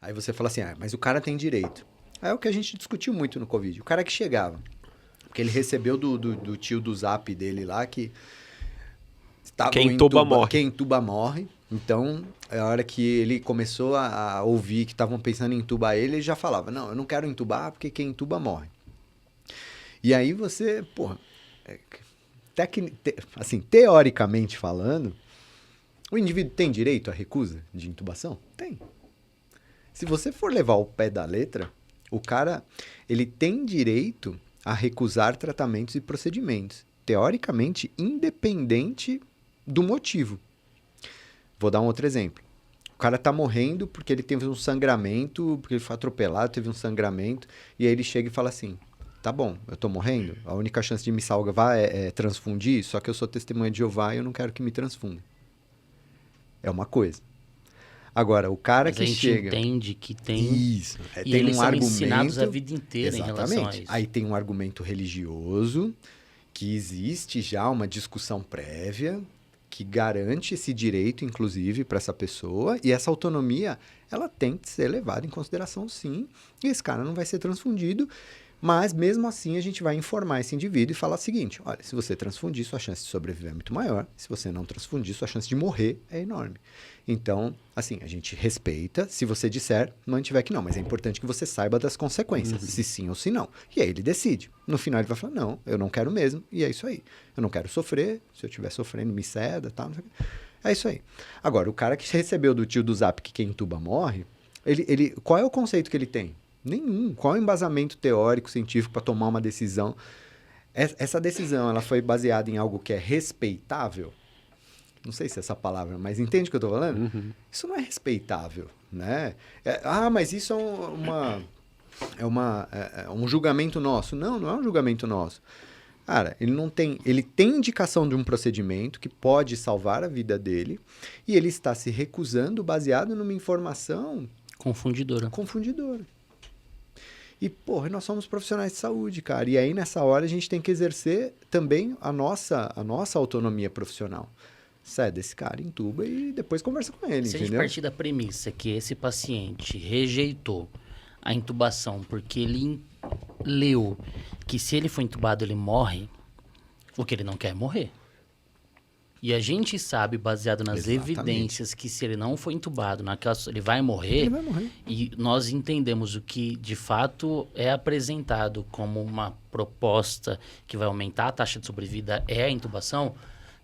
Aí você fala assim, mas o cara tem direito. É o que a gente discutiu muito no Covid. O cara que chegava, porque ele recebeu do tio do Zap dele lá que... Quem entuba morre. Quem entuba morre. Então, a hora que ele começou a ouvir que estavam pensando em entubar ele, ele já falava, não, eu não quero entubar porque quem entuba morre. E aí você, porra, assim, teoricamente falando, o indivíduo tem direito à recusa de intubação? Tem. Se você for levar ao pé da letra, o cara, ele tem direito a recusar tratamentos e procedimentos, teoricamente independente do motivo. Vou dar um outro exemplo. O cara tá morrendo porque ele teve um sangramento, porque ele foi atropelado, teve um sangramento, e aí ele chega e fala assim, tá bom, eu tô morrendo, a única chance de me salvar é transfundir, só que eu sou testemunha de Jeová e eu não quero que me transfunda. É uma coisa. Agora, o cara Mas que a gente chega... entende que tem... Isso. E tem eles um são argumento... ensinados a vida inteira em relação a isso. Aí tem um argumento religioso, que existe já uma discussão prévia, que garante esse direito, inclusive, para essa pessoa, e essa autonomia, ela tem que ser levada em consideração, sim, e esse cara não vai ser transfundido, mas mesmo assim a gente vai informar esse indivíduo e falar o seguinte, olha, se você transfundir, sua chance de sobreviver é muito maior, se você não transfundir, sua chance de morrer é enorme. Então, assim, a gente respeita, se você disser, mantiver que não, mas é importante que você saiba das consequências, se sim ou se não. E aí ele decide. No final ele vai falar, não, eu não quero mesmo, e é isso aí. Eu não quero sofrer, se eu estiver sofrendo, me ceda, tal, não sei o quê. É isso aí. Agora, o cara que recebeu do tio do Zap que quem entuba morre, qual é o conceito que ele tem? Nenhum. Qual é o embasamento teórico, científico para tomar uma decisão? Essa decisão, ela foi baseada em algo que é respeitável? Não sei se é essa palavra, mas entende o que eu estou falando? Uhum. Isso não é respeitável, né? Mas isso é um julgamento nosso. Não, não é um julgamento nosso. Cara, ele tem indicação de um procedimento que pode salvar a vida dele e ele está se recusando baseado numa informação... Confundidora. E, porra, nós somos profissionais de saúde, cara. E aí, nessa hora, a gente tem que exercer também a nossa autonomia profissional. Cede esse cara, entuba e depois conversa com ele, Se entendeu? a gente partir da premissa que esse paciente rejeitou a intubação porque ele leu que se ele for entubado ele morre, o que ele não quer é morrer. E a gente sabe, baseado nas evidências, que se ele não for entubado, ele vai morrer. Ele vai morrer. E nós entendemos o que, de fato, é apresentado como uma proposta que vai aumentar a taxa de sobrevida é a intubação.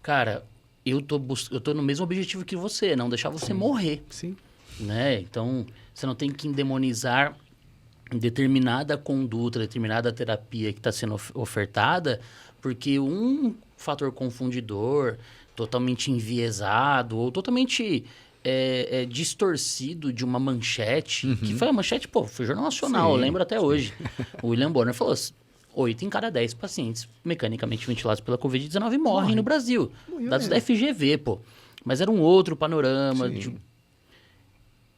Cara, eu tô no mesmo objetivo que você, não deixar você morrer. Sim. Né? Então, você não tem que endemonizar determinada conduta, determinada terapia que está sendo ofertada, porque um fator confundidor, totalmente enviesado ou totalmente distorcido de uma manchete, que foi a manchete, foi Jornal Nacional, eu lembro até hoje. O William Bonner falou, 8 em cada 10 pacientes mecanicamente ventilados pela Covid-19 morrem no Brasil. Dados da FGV, Mas era um outro panorama.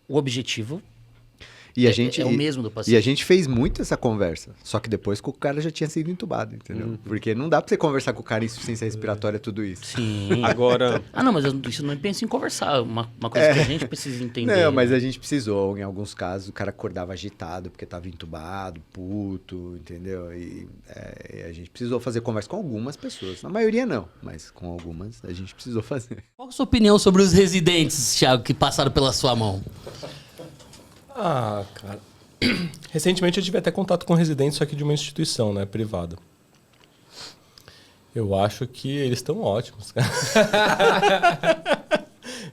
O objetivo é o mesmo do paciente. E a gente fez muito essa conversa, só que depois que o cara já tinha sido entubado, entendeu? Porque não dá pra você conversar com o cara em insuficiência respiratória, tudo isso. Sim. Agora... não, mas isso não pensa em conversar. Uma coisa que a gente precisa entender. Não, mas a gente precisou. Em alguns casos, o cara acordava agitado porque tava entubado, puto, entendeu? E a gente precisou fazer conversa com algumas pessoas. Na maioria não, mas com algumas a gente precisou fazer. Qual a sua opinião sobre os residentes, Thiago, que passaram pela sua mão? Cara. Recentemente eu tive até contato com residentes, só que de uma instituição, né, privada. Eu acho que eles estão ótimos, cara.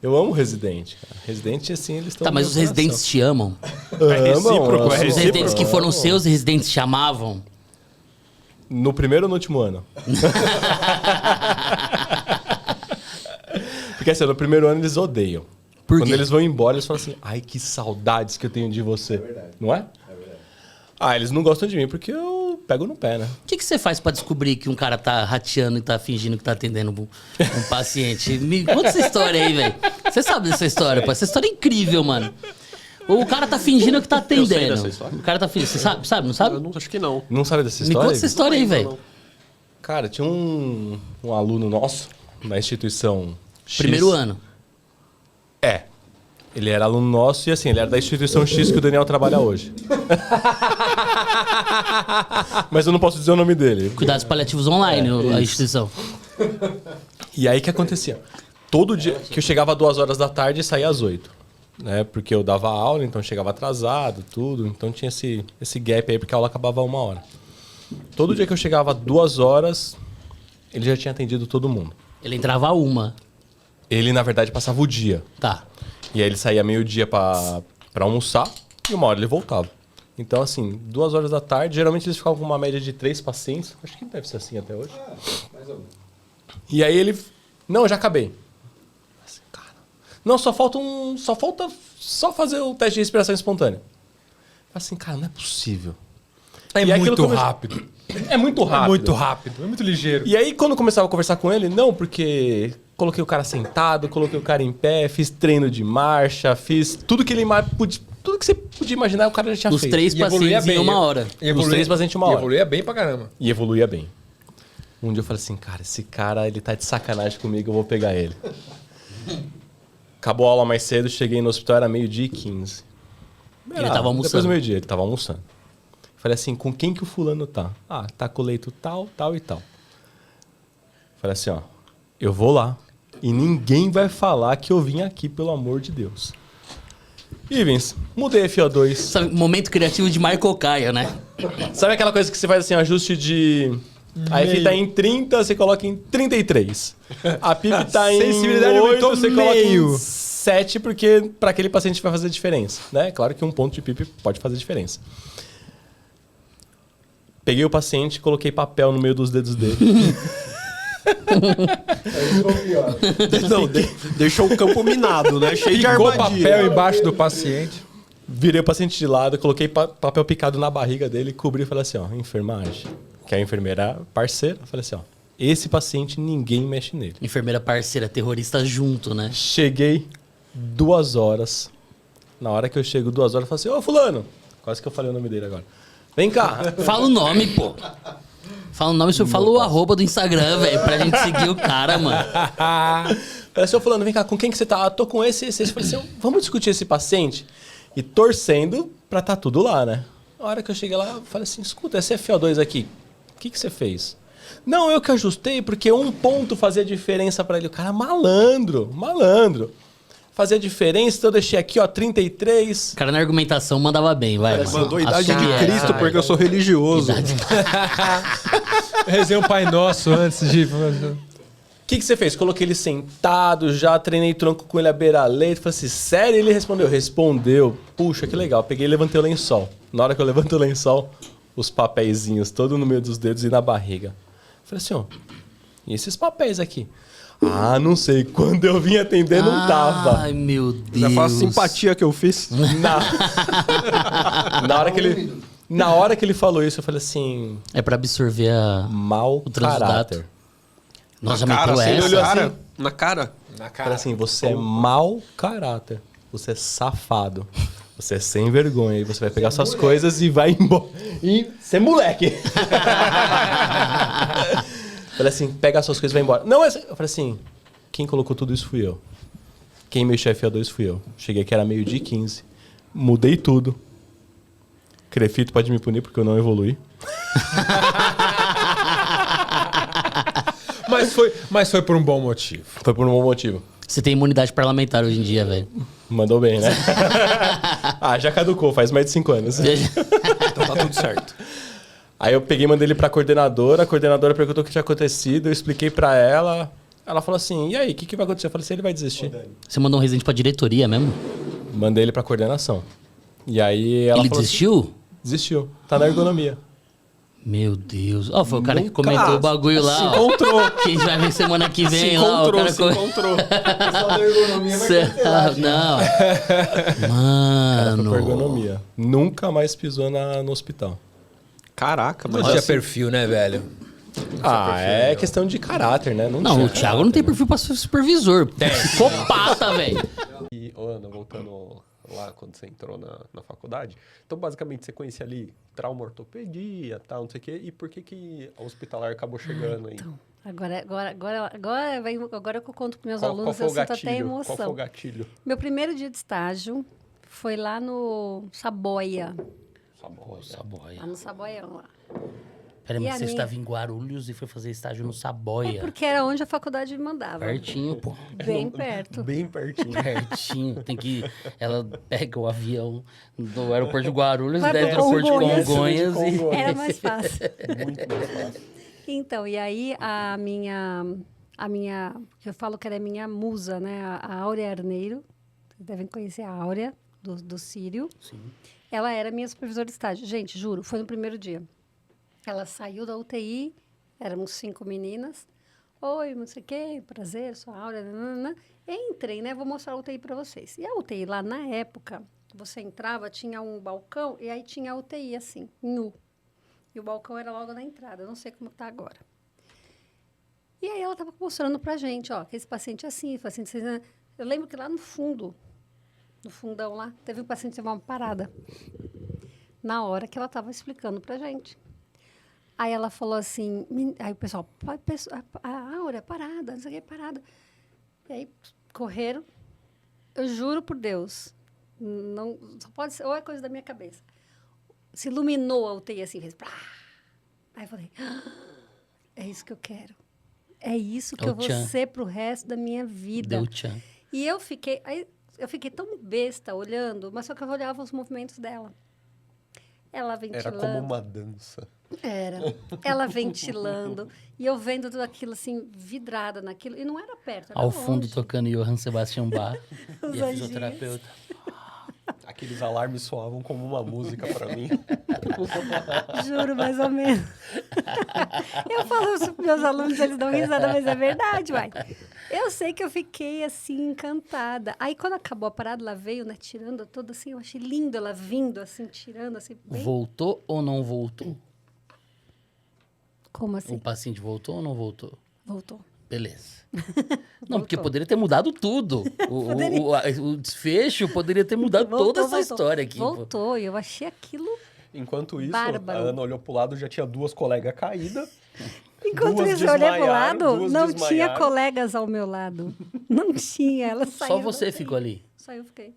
Eu amo residente, cara. Residente, assim, eles estão... Tá, mas os residentes te amam? É recíproco, Os residentes que foram seus residentes te amavam? No primeiro ou no último ano? Porque assim, no primeiro ano eles odeiam. Por Quando quê? eles vão embora, eles falam assim, ai, que saudades que eu tenho de você. É verdade. Não é? É verdade. Eles não gostam de mim porque eu pego no pé, né? O que você faz pra descobrir que um cara tá rateando e tá fingindo que tá atendendo um paciente? Me conta essa história aí, velho. Você sabe dessa história, pô? Essa história é incrível, mano. O cara tá fingindo que tá atendendo. Eu sei dessa história. O cara tá fingindo. Você sabe, não sabe? Eu não, acho que não. Não sabe dessa Me história? conta essa história aí, velho. Cara, tinha um aluno nosso na instituição X. Primeiro ano. Ele era aluno nosso e assim, ele era da instituição X que o Daniel trabalha hoje. Mas eu não posso dizer o nome dele. Cuidados paliativos online, a instituição. E aí o que acontecia? Todo dia que eu chegava às 2 horas da tarde e saía às 8. Né? Porque eu dava aula, então eu chegava atrasado, tudo. Então tinha esse gap aí, porque a aula acabava 1 hora. Todo dia que eu chegava às 2 horas, ele já tinha atendido todo mundo. Ele entrava 1. Ele, na verdade, passava o dia. Tá. E aí ele saía meio-dia pra almoçar e 1 hora ele voltava. Então, assim, 2 horas da tarde, geralmente eles ficavam com uma média de 3 pacientes. Acho que deve ser assim até hoje. Mais ou menos. E aí ele... Não, eu já acabei. Assim, cara... Não, só falta fazer o teste de respiração espontânea. Assim, cara, não é possível. É e muito rápido. É muito rápido. É muito rápido, é muito ligeiro. E aí, quando eu começava a conversar com ele, não, porque coloquei o cara sentado, coloquei o cara em pé, fiz treino de marcha, fiz tudo que tudo que você podia imaginar, o cara já tinha Os feito. 3 pacientes em 1 hora. Os 3 pacientes em 1 hora. E evoluía bem pra caramba. E evoluía bem. Um dia eu falei assim, cara, esse cara, ele tá de sacanagem comigo, eu vou pegar ele. Acabou a aula mais cedo, cheguei no hospital, era 12h15. Ele tava almoçando. Depois do meio-dia, ele tava almoçando. Falei assim, com quem que o fulano tá? Ah, tá com o leito tal, tal e tal. Falei assim, ó, eu vou lá e ninguém vai falar que eu vim aqui, pelo amor de Deus. Ivens, mudei FO2. Sabe, momento criativo de Michael Caio, né? Sabe aquela coisa que você faz assim, ajuste de... A F tá em 30, você coloca em 33. A PIP tá em Sensibilidade 8, aumentou você coloca meio. em 7, porque para aquele paciente vai fazer diferença, né? Claro que um ponto de PIP pode fazer diferença. Peguei o paciente, coloquei papel no meio dos dedos dele. Não, deixou o campo minado, né? Cheio de Ficou armadilha. papel embaixo do paciente. Virei o paciente de lado, coloquei papel picado na barriga dele, cobri e falei assim, ó, enfermagem. Que a enfermeira parceira, eu falei assim, ó, esse paciente ninguém mexe nele. Enfermeira parceira, terrorista junto, né? Cheguei 2 horas. Na hora que eu chego 2 horas, eu falei assim, ô fulano. Quase que eu falei o nome dele agora. Vem cá. Fala o nome, pô. Fala o nome, você fala o arroba do Instagram, velho, pra gente seguir o cara, mano. Falei assim, ô fulano, vem cá, com quem que você tá? Ah, tô com esse. Eu falei assim, vamos discutir esse paciente? E torcendo pra tá tudo lá, né? Na hora que eu cheguei lá, eu falei assim, escuta, esse FO2 aqui, o que você fez? Não, eu que ajustei, porque 1 ponto fazia diferença pra ele. O cara, malandro. Fazia diferença, então eu deixei aqui, ó, 33. O cara na argumentação mandava bem, vai. Mano. Mandou a idade Assume de essa, Cristo vai. porque eu sou religioso. Rezei um Pai Nosso antes de... O que você fez? Coloquei ele sentado, já treinei tronco com ele à beira-leito. Falei assim, sério? Ele respondeu. Puxa, que legal. Peguei e levantei o lençol. Na hora que eu levanto o lençol, os papeizinhos todos no meio dos dedos e na barriga. Falei assim, ó, e esses papéis aqui? Ah, não sei. Quando eu vim atender, não tava. Ai, meu Deus. Já faço simpatia que eu fiz. Na hora que ele falou isso, eu falei assim... É pra absorver Mau o transudato. caráter. Nossa, já Na cara, meteu assim, ele essa? olhou assim, na cara. Falei assim, você é mau caráter. Você é safado. Você é sem vergonha. E você vai pegar suas coisas e vai embora. E você é moleque. Falei assim, pega as suas coisas e vai embora. Não, eu falei assim, quem colocou tudo isso fui eu. Quem mexeu FO2 fui eu. Cheguei que era 12h15. Mudei tudo. Crefito pode me punir porque eu não evoluí. Mas foi por um bom motivo. Foi por um bom motivo. Você tem imunidade parlamentar hoje em dia, velho. Mandou bem, né? Ah, já caducou, faz mais de 5 anos. Então tá tudo certo. Aí eu peguei e mandei ele pra coordenadora. A coordenadora perguntou o que tinha acontecido. Eu expliquei pra ela. Ela falou assim, e aí, o que vai acontecer? Eu falei assim, ele vai desistir. Você mandou um residente pra diretoria mesmo? Mandei ele pra coordenação. E aí ela Ele falou desistiu? assim, desistiu. Tá na ergonomia. Meu Deus. Ó, foi o cara que Nunca comentou o bagulho lá, se ó. encontrou. Que a gente vai ver semana que vem Se lá. encontrou, O cara se encontrou. Só da ergonomia vai cancelar. Não. Foi Mano. pra ergonomia. Nunca mais pisou no hospital. Caraca, Não mas tinha assim, perfil, né, velho? É questão de caráter, né? Não, o Thiago não tem perfil pra ser supervisor. Psicopata, velho. E, Ana, voltando lá quando você entrou na faculdade, então basicamente você conhecia ali trauma ortopedia, tal, não sei o quê, e por que a hospitalar acabou chegando aí? Agora que eu conto para meus Qual alunos, foi eu o sinto até gatilho? Qual foi o emoção. gatilho? Meu primeiro dia de estágio foi lá no Saboia. Saboia. Lá no Saboião, lá. Peraí, E mas a você minha- estava em Guarulhos e foi fazer estágio no Saboia. Porque era onde a faculdade me mandava. Pertinho, pô. Bem perto. Bem pertinho. Pertinho. Tem que... Ela pega o avião do aeroporto de Guarulhos, Vai desce pro do aeroporto de Congonhas. Congonhas e... Era mais fácil. Muito mais fácil. Então, e aí a minha, que eu falo que ela é minha musa, né? A Áurea Arneiro, vocês devem conhecer a Áurea, do Sírio. Sim. Ela era minha supervisora de estágio. Gente, juro, foi no primeiro dia. Ela saiu da UTI, éramos 5 meninas. Oi, não sei o quê, prazer, sou a Áurea. Nanana. Entrem, né? Vou mostrar a UTI para vocês. E a UTI, lá na época, você entrava, tinha um balcão, e aí tinha a UTI, assim, nu. E o balcão era logo na entrada. Eu não sei como está agora. E aí ela estava mostrando pra gente, ó, que esse paciente é assim, paciente assim. Eu lembro que lá no fundo, no fundão lá, teve um paciente que teve uma parada. Na hora que ela estava explicando pra gente. Aí ela falou assim, aí o pessoal, a Áurea, parada, não sei o que, parada. E aí correram. Eu juro por Deus, não, só pode ser, ou é coisa da minha cabeça. Se iluminou a UTI assim, fez plá. Aí eu falei, é isso que eu quero. É isso que É o eu vou tchan. ser pro resto da minha vida. Deu tchan. E eu fiquei tão besta olhando, mas só que eu olhava os movimentos dela. Ela Era ventilando. como uma dança. Era. Ela ventilando. E eu vendo tudo aquilo assim, vidrada naquilo. E não era perto, era Ao longe. fundo tocando Johann Sebastian Bach. Os E a anjinhos. fisioterapeuta. Aqueles alarmes soavam como uma música pra mim. Juro, mais ou menos. Eu falo isso para meus alunos, eles dão risada, mas é verdade, uai. Eu sei que eu fiquei, assim, encantada. Aí, quando acabou a parada, ela veio, né, tirando toda, assim, eu achei lindo ela vindo, assim, tirando, assim, bem... Voltou ou não voltou? Como assim? O paciente voltou ou não voltou? Voltou. Beleza. Não, porque poderia ter mudado tudo. O desfecho poderia ter mudado toda essa história aqui. pô. Voltou, e eu achei aquilo... Enquanto isso, Bárbaro. a Ana olhou pro lado, já tinha 2 colegas caídas. Enquanto Duas isso, eu olhei pro desmaiaram, lado, duas não desmaiaram. tinha colegas ao meu lado. Não tinha, elas saíram. Só você da ficou ali. Só eu fiquei.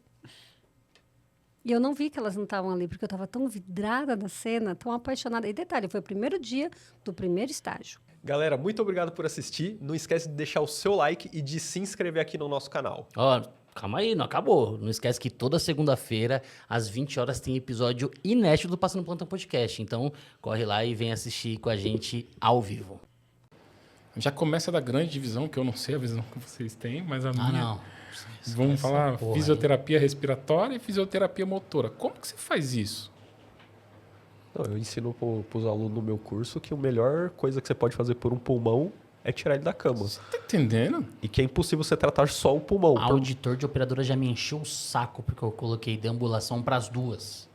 E eu não vi que elas não estavam ali, porque eu estava tão vidrada na cena, tão apaixonada. E detalhe, foi o primeiro dia do primeiro estágio. Galera, muito obrigado por assistir. Não esquece de deixar o seu like e de se inscrever aqui no nosso canal. Ó, calma aí, não acabou. Não esquece que toda segunda-feira, às 20 horas, tem episódio inédito do Passando Plantão Podcast. Então, corre lá e vem assistir com a gente ao vivo. Já começa da grande divisão, que eu não sei a visão que vocês têm, mas a minha... não. Vamos falar porra fisioterapia respiratória e fisioterapia motora. Como que você faz isso? Não, eu ensino pros alunos do meu curso que a melhor coisa que você pode fazer por um pulmão é tirar ele da cama. Tá entendendo? E que é impossível você tratar só o pulmão. A auditor de operadora já me encheu o saco porque eu coloquei deambulação para as duas.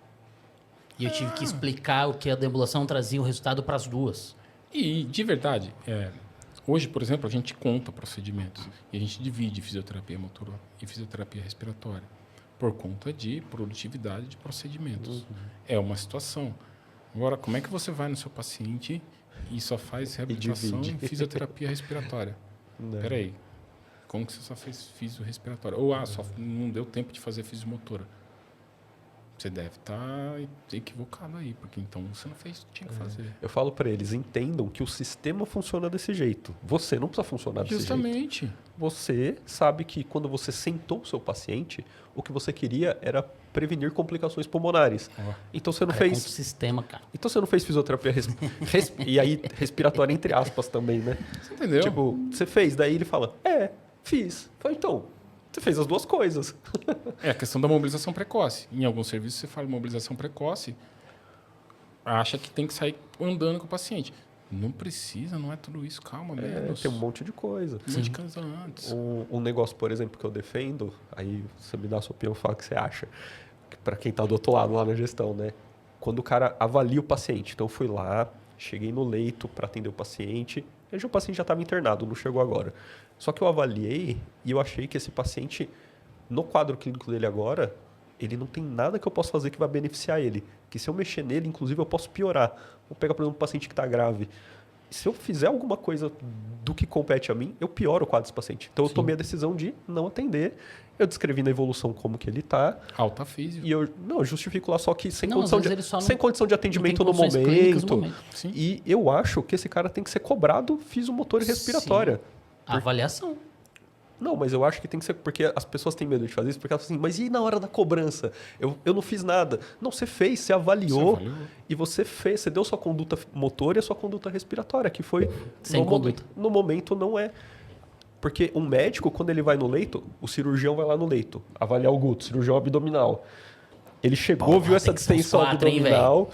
E eu tive que explicar o que a deambulação trazia o resultado para as duas. E, de verdade, hoje, por exemplo, a gente conta procedimentos. E a gente divide fisioterapia motora e fisioterapia respiratória por conta de produtividade de procedimentos. É uma situação. Agora, como é que você vai no seu paciente e só faz reabilitação divide. em fisioterapia respiratória? Né? Peraí, como que você só fez fisiorrespiratória? Ou, só não deu tempo de fazer fisiomotora. Você deve estar equivocado aí, porque então você não fez o que tinha que fazer. Eu falo pra eles, entendam que o sistema funciona desse jeito. Você não precisa funcionar desse jeito. Justamente. Você sabe que quando você sentou o seu paciente, o que você queria era prevenir complicações pulmonares. Então você não Cara, é contra o fez... sistema, cara. Então você não fez fisioterapia e aí respiratória entre aspas também, né? Você entendeu? Tipo, você fez, daí ele fala, fiz. Fala, então, você fez as duas coisas. É a questão da mobilização precoce. Em alguns serviços você fala mobilização precoce, acha que tem que sair andando com o paciente. Não precisa, não é tudo isso. Calma, menos. Tem um monte de coisa. Um monte de coisa antes. Um negócio, por exemplo, que eu defendo, aí você me dá a sua opinião, fala o que você acha. Para quem tá do outro lado lá na gestão, né? Quando o cara avalia o paciente. Então, eu fui lá, cheguei no leito para atender o paciente. O paciente já estava internado, não chegou agora. Só que eu avaliei e eu achei que esse paciente, no quadro clínico dele agora, ele não tem nada que eu possa fazer que vai beneficiar ele. Que se eu mexer nele, inclusive, eu posso piorar. Vou pegar, por exemplo, um paciente que está grave. se eu fizer alguma coisa do que compete a mim, eu pioro o quadro desse paciente. Então, eu tomei a decisão de não atender. Eu descrevi na evolução como que ele tá. Alta física. E eu justifico lá só que sem, Não, condição, às vezes ele só sem não- condição de atendimento não no tem condições clínicas no momento. momento. Sim. E eu acho que esse cara tem que ser cobrado fisiomotor e respiratória. A avaliação. Não, mas eu acho que tem que ser... Porque as pessoas têm medo de fazer isso, porque elas falam assim, mas e na hora da cobrança? Eu não fiz nada. Não, você fez, você avaliou, e você fez, você deu sua conduta motor e a sua conduta respiratória, que foi... Sem conduta. No momento não é. Porque um médico, quando ele vai no leito, o cirurgião vai lá no leito, avaliar o guto, cirurgião abdominal. Ele chegou, viu essa tem que ser uns distensão 4, hein, abdominal,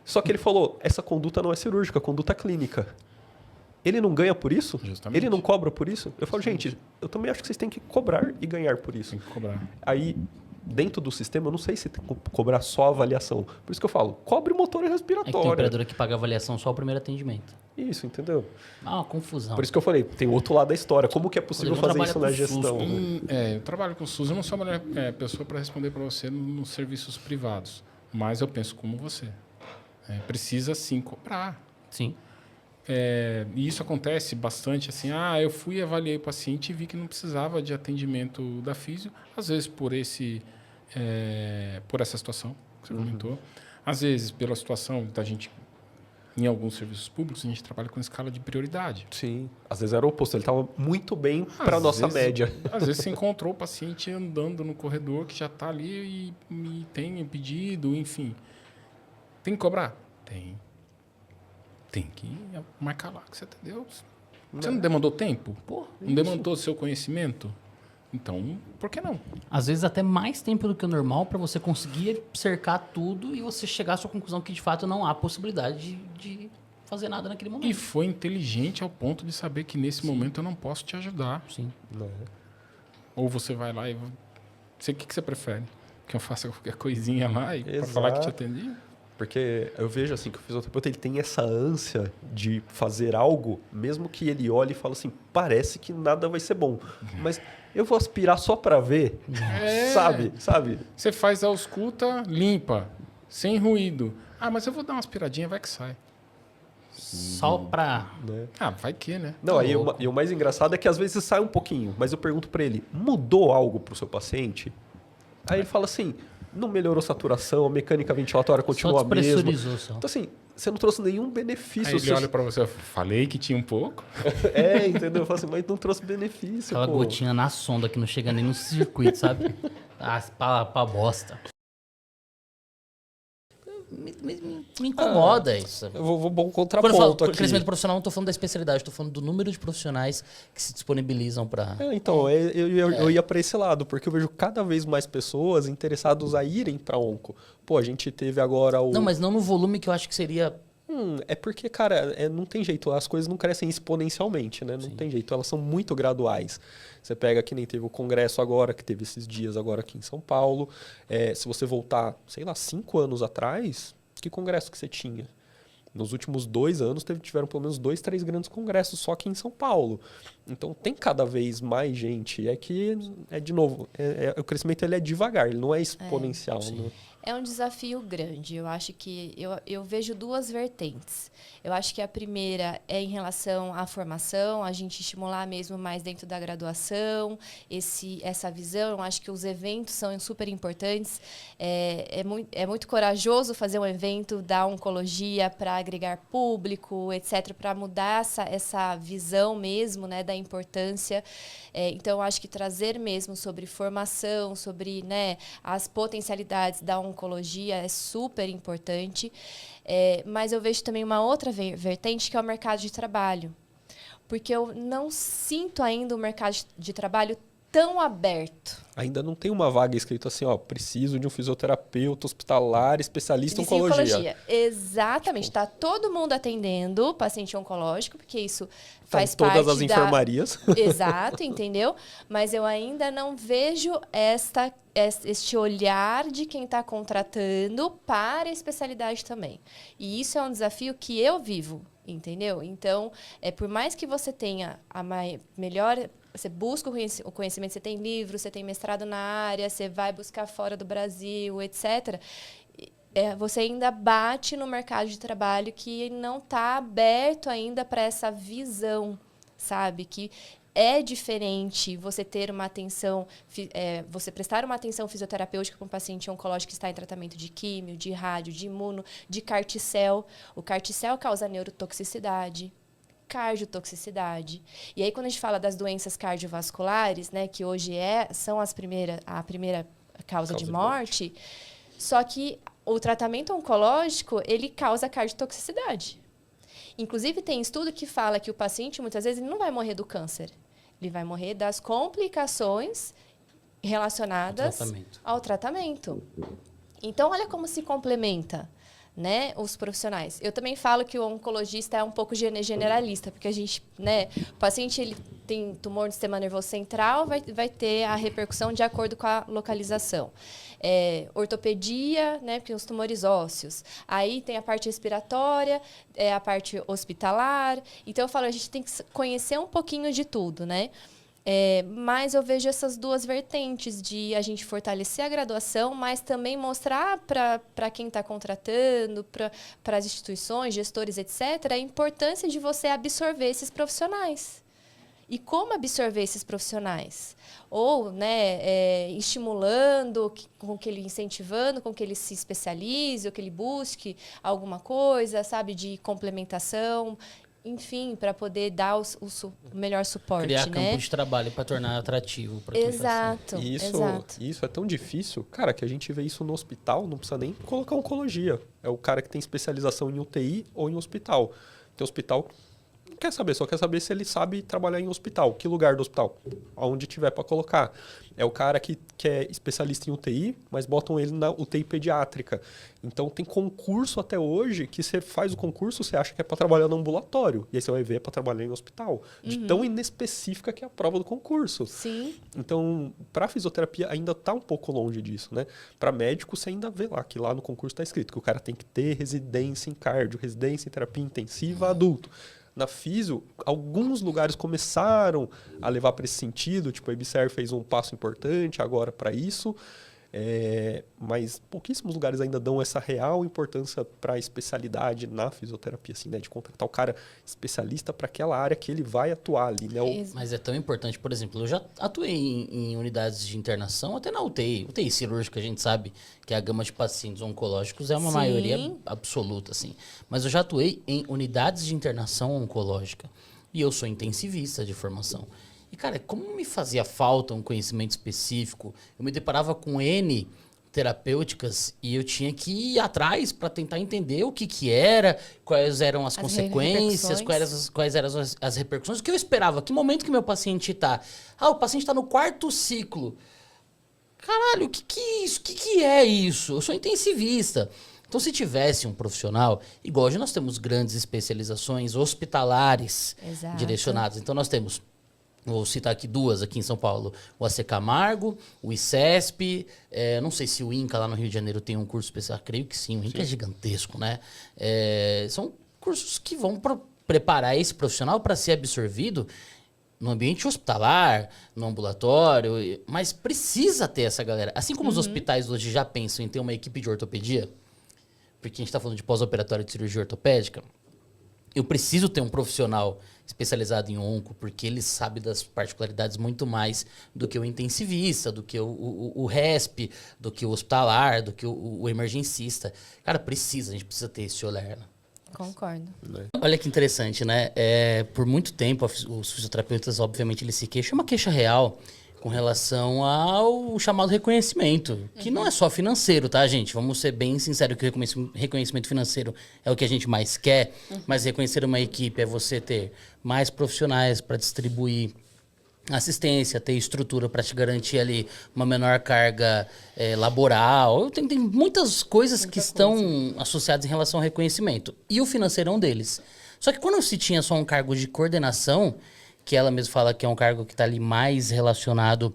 só que ele falou, essa conduta não é cirúrgica, é conduta clínica. Ele não ganha por isso? Justamente. Ele não cobra por isso? Eu falo, gente, eu também acho que vocês têm que cobrar e ganhar por isso. Tem que cobrar. Aí, dentro do sistema, eu não sei se tem que cobrar só a avaliação. Por isso que eu falo, cobre o motor É que tem respiratório. operadora que paga avaliação só o primeiro atendimento. Isso, entendeu? Ah, uma confusão. Por isso que eu falei, tem outro lado da história. Como que é possível Rodrigo fazer isso na trabalha com SUS, gestão? né? Eu trabalho com SUS, eu não sou a melhor pessoa para responder para você nos serviços privados, mas eu penso como você. Precisa sim cobrar. Sim. E isso acontece bastante assim, eu fui e avaliei o paciente e vi que não precisava de atendimento da físio, às vezes por essa situação que você comentou, às vezes pela situação da gente, em alguns serviços públicos, a gente trabalha com escala de prioridade. Sim. Às vezes era o oposto, ele estava muito bem para a Às nossa vezes- média. Às vezes você encontrou o paciente andando no corredor que já está ali e tem pedido, enfim. Tem que cobrar? Tem. Tem que marcar lá que você atendeu. Você não demandou tempo? Não demandou seu conhecimento? Então, por que não? Às vezes até mais tempo do que o normal para você conseguir cercar tudo e você chegar à sua conclusão que de fato não há possibilidade de fazer nada naquele momento. E foi inteligente ao ponto de saber que nesse momento eu não posso te ajudar. Sim. Ou você vai lá e... O que você prefere? Que eu faça qualquer coisinha lá e para falar que te atendi? Porque eu vejo assim que o fisioterapeuta ele tem essa ânsia de fazer algo, mesmo que ele olhe e fale assim, parece que nada vai ser bom. Mas eu vou aspirar só para ver, sabe? Você faz a ausculta limpa, sem ruído. Mas eu vou dar uma aspiradinha, vai que sai. Só pra... Vai que, né? Não, aí e o mais engraçado é que às vezes sai um pouquinho, mas eu pergunto para ele, mudou algo pro seu paciente? Aí ele fala assim, não melhorou a saturação, a mecânica ventilatória continua a mesma. despressurizou só. Então assim, você não trouxe nenhum benefício. Aí ele olha pra você, eu falei que tinha um pouco. Entendeu? Eu falo assim, mas não trouxe benefício, Aquela pô. gotinha na sonda que não chega nem no circuito, sabe? Pra bosta. Me incomoda isso. Eu vou bom Quando eu falo contraponto aqui. crescimento profissional, não tô falando da especialidade, tô falando do número de profissionais que se disponibilizam para... Então, eu ia para esse lado, porque eu vejo cada vez mais pessoas interessadas a irem para onco. Pô, a gente teve agora o... Não, mas não no volume que eu acho que seria... É porque, cara, não tem jeito, as coisas não crescem exponencialmente, né? Não tem jeito, elas são muito graduais. Você pega que nem teve o congresso agora, que teve esses dias agora aqui em São Paulo. Se você voltar, sei lá, 5 anos atrás, que congresso que você tinha? Nos últimos 2 anos tiveram pelo menos 2, 3 grandes congressos só aqui em São Paulo. Então tem cada vez mais gente. É que, de novo, o crescimento ele é devagar, ele não é exponencial. Né? É um desafio grande. Eu acho que eu vejo 2 vertentes. Eu acho que a primeira é em relação à formação, a gente estimular mesmo mais dentro da graduação, essa visão. Eu acho que os eventos são super importantes. É muito corajoso fazer um evento da oncologia para agregar público, etc., para mudar essa visão mesmo, né, da importância. Então, eu acho que trazer mesmo sobre formação, sobre, né, as potencialidades da oncologia é super importante. Mas eu vejo também uma outra vertente, que é o mercado de trabalho. Porque eu não sinto ainda o mercado de trabalho tão aberto. Ainda não tem uma vaga escrito assim, preciso de um fisioterapeuta hospitalar, especialista em oncologia. Exatamente. Está todo mundo atendendo paciente oncológico, porque isso faz todas parte as enfermarias. Exato, entendeu? Mas eu ainda não vejo este olhar de quem está contratando para a especialidade também. E isso é um desafio que eu vivo, entendeu? Então, por mais que você tenha a melhor... Você busca o conhecimento, você tem livro, você tem mestrado na área, você vai buscar fora do Brasil, etc. você ainda bate no mercado de trabalho que não está aberto ainda para essa visão, sabe? Que é diferente você ter uma atenção, você prestar uma atenção fisioterapêutica para um paciente oncológico que está em tratamento de químio, de rádio, de imuno, de carticel. O carticel causa neurotoxicidade, cardiotoxicidade. E aí, quando a gente fala das doenças cardiovasculares, né, que hoje são a primeira causa de morte, só que o tratamento oncológico, ele causa cardiotoxicidade. Inclusive, tem estudo que fala que o paciente, muitas vezes, ele não vai morrer do câncer. Ele vai morrer das complicações relacionadas ao tratamento. Então, olha como se complementa, né, os profissionais. Eu também falo que o oncologista é um pouco generalista, porque a gente, né, o paciente ele tem tumor no sistema nervoso central, vai ter a repercussão de acordo com a localização. Ortopedia, né, porque os tumores ósseos. Aí tem a parte respiratória, a parte hospitalar. Então, eu falo, a gente tem que conhecer um pouquinho de tudo, né? Mas eu vejo essas duas vertentes de a gente fortalecer a graduação, mas também mostrar para quem está contratando, para as instituições, gestores, etc., a importância de você absorver esses profissionais. E como absorver esses profissionais? Ou, né, estimulando, com que ele incentivando, com que ele se especialize, ou que ele busque alguma coisa, sabe, de complementação. Enfim, para poder dar o melhor suporte, criar né? campo de trabalho para tornar atrativo para Exato, Isso é tão difícil, cara, que a gente vê isso no hospital, não precisa nem colocar oncologia. É o cara que tem especialização em UTI ou em hospital. Tem hospital não quer saber, só quer saber se ele sabe trabalhar em hospital. Que lugar do hospital? Aonde tiver para colocar. É o cara que é especialista em UTI, mas botam ele na UTI pediátrica. Então tem concurso até hoje que você faz o concurso, você acha que é para trabalhar no ambulatório. E aí você vai ver é para trabalhar em hospital. De tão inespecífica que é a prova do concurso. Sim. Então, para fisioterapia ainda está um pouco longe disso, né? Para médico você ainda vê lá, que lá no concurso está escrito que o cara tem que ter residência em cardio, residência em terapia intensiva adulto. Na Físio, alguns lugares começaram a levar para esse sentido, tipo a IBSER fez um passo importante agora para isso, mas pouquíssimos lugares ainda dão essa real importância para a especialidade na fisioterapia, assim, né? De contratar o cara especialista para aquela área que ele vai atuar ali, né? Mas é tão importante, por exemplo, eu já atuei em unidades de internação, até na UTI cirúrgica, a gente sabe que a gama de pacientes oncológicos é uma maioria absoluta, assim. Mas eu já atuei em unidades de internação oncológica e eu sou intensivista de formação. E, cara, como me fazia falta um conhecimento específico, eu me deparava com N terapêuticas e eu tinha que ir atrás para tentar entender o que era, quais eram as consequências, quais eram as repercussões, o que eu esperava, que momento que meu paciente está. O paciente está no 4º ciclo. Caralho, o que é isso? O que é isso? Eu sou intensivista. Então, se tivesse um profissional, igual hoje nós temos grandes especializações hospitalares direcionadas. Então, nós temos, vou citar aqui duas aqui em São Paulo, o AC Camargo, o ICESP, não sei se o INCA lá no Rio de Janeiro tem um curso especial, creio que sim, o INCA é gigantesco, né? São cursos que vão preparar esse profissional para ser absorvido no ambiente hospitalar, no ambulatório, mas precisa ter essa galera. Assim como os hospitais hoje já pensam em ter uma equipe de ortopedia, porque a gente está falando de pós-operatório de cirurgia ortopédica, eu preciso ter um profissional especializado em onco, porque ele sabe das particularidades muito mais do que o intensivista, do que o RESP, do que o hospitalar, do que o emergencista. Cara, a gente precisa ter esse olhar, né? Concordo. Olha que interessante, né? Por muito tempo, os fisioterapeutas, obviamente, eles se queixam. É uma queixa real com relação ao chamado reconhecimento, que não é só financeiro, tá, gente? Vamos ser bem sinceros que o reconhecimento financeiro é o que a gente mais quer, mas reconhecer uma equipe é você ter mais profissionais para distribuir assistência, ter estrutura para te garantir ali uma menor carga laboral. Tem muitas coisas que estão associadas em relação ao reconhecimento. E o financeiro é um deles. Só que quando se tinha só um cargo de coordenação, que ela mesma fala que é um cargo que está ali mais relacionado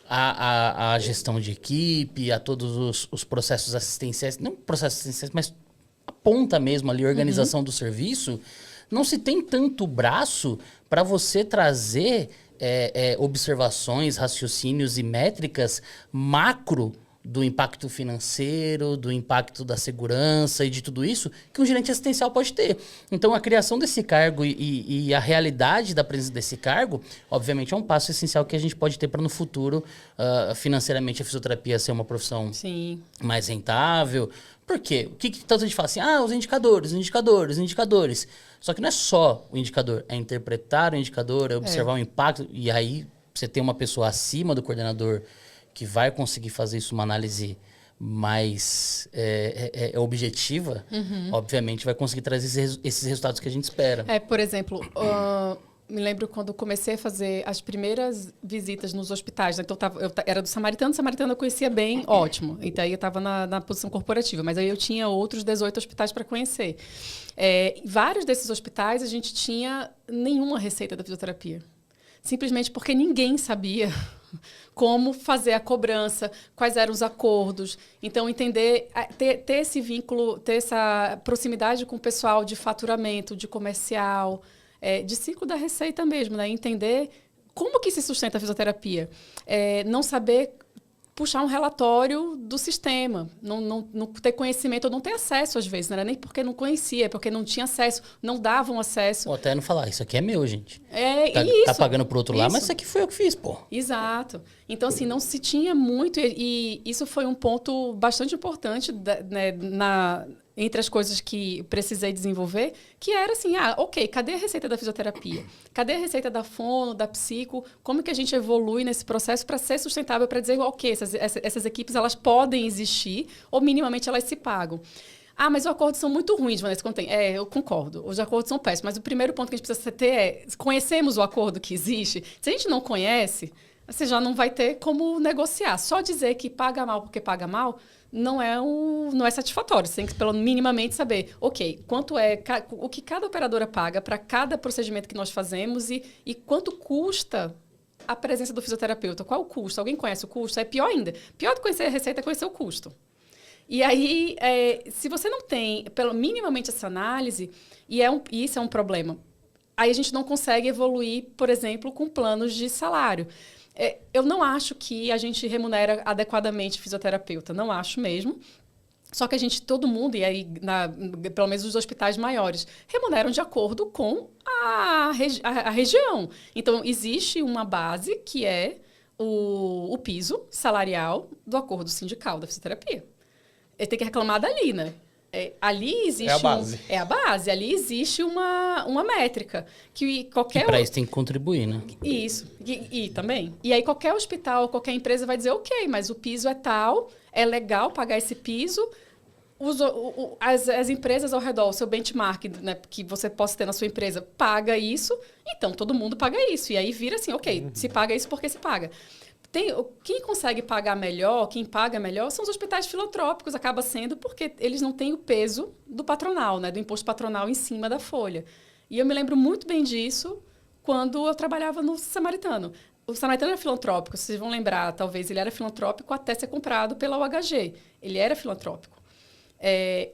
à gestão de equipe, a todos os processos assistenciais, não processos assistenciais, mas a ponta mesmo ali, a organização do serviço, não se tem tanto braço para você trazer observações, raciocínios e métricas macro do impacto financeiro, do impacto da segurança e de tudo isso que um gerente assistencial pode ter. Então, a criação desse cargo e a realidade da presença desse cargo, obviamente, é um passo essencial que a gente pode ter para, no futuro, financeiramente, a fisioterapia ser uma profissão mais rentável. Por quê? O que tanto a gente fala assim? Os indicadores. Só que não é só o indicador, é interpretar o indicador, é observar o impacto, e aí você tem uma pessoa acima do coordenador que vai conseguir fazer isso, uma análise mais objetiva, obviamente vai conseguir trazer esses resultados que a gente espera. Por exemplo, me lembro quando comecei a fazer as primeiras visitas nos hospitais, né? Então eu era do Samaritano eu conhecia bem, ótimo. Então aí eu estava na posição corporativa, mas aí eu tinha outros 18 hospitais para conhecer. Vários desses hospitais a gente tinha nenhuma receita da fisioterapia. Simplesmente porque ninguém sabia como fazer a cobrança, quais eram os acordos. Então, entender, ter esse vínculo, ter essa proximidade com o pessoal de faturamento, de comercial, de ciclo da receita mesmo, né? Entender como que se sustenta a fisioterapia. Não saber puxar um relatório do sistema, não ter conhecimento, ou não ter acesso às vezes, não era nem porque não conhecia, é porque não tinha acesso, não davam acesso. Ou até não falar, isso aqui é meu, gente. Isso. Tá pagando pro outro lá, mas isso aqui foi eu que fiz, pô. Exato. Então, assim, não se tinha muito, e isso foi um ponto bastante importante, né, entre as coisas que precisei desenvolver, que era assim, ok, cadê a receita da fisioterapia? Cadê a receita da fono, da psico? Como que a gente evolui nesse processo para ser sustentável, para dizer, ok, essas equipes elas podem existir, ou minimamente elas se pagam. Mas os acordos são muito ruins, Vanessa, quando tem. Eu concordo, os acordos são péssimos, mas o primeiro ponto que a gente precisa ter é, conhecemos o acordo que existe? Se a gente não conhece, você já não vai ter como negociar. Só dizer que paga mal porque paga mal, não é satisfatório. Você tem que, minimamente, saber, ok, quanto o que cada operadora paga para cada procedimento que nós fazemos e quanto custa a presença do fisioterapeuta. Qual o custo? Alguém conhece o custo? É pior ainda. Pior do que conhecer a receita é conhecer o custo. E aí, se você não tem, minimamente, essa análise, e isso é um problema, aí a gente não consegue evoluir, por exemplo, com planos de salário. Eu não acho que a gente remunera adequadamente fisioterapeuta, não acho mesmo. Só que todo mundo, e aí, pelo menos os hospitais maiores, remuneram de acordo com a região. Então, existe uma base que é o piso salarial do acordo sindical da fisioterapia. Ele tem que reclamar dali, né? Ali existe a base. É a base. Ali existe uma métrica. Que qualquer... para isso tem que contribuir, né? Isso. E também. E aí qualquer hospital, qualquer empresa vai dizer, ok, mas o piso é tal, é legal pagar esse piso. As empresas ao redor, o seu benchmark, né, que você possa ter na sua empresa, paga isso, então todo mundo paga isso. E aí vira assim, ok, se paga isso porque se paga. Quem consegue pagar melhor, quem paga melhor, são os hospitais filantrópicos, acaba sendo porque eles não têm o peso do patronal, né, do imposto patronal em cima da folha. E eu me lembro muito bem disso quando eu trabalhava no Samaritano. O Samaritano era filantrópico, vocês vão lembrar, talvez ele era filantrópico até ser comprado pela UHG. Ele era filantrópico.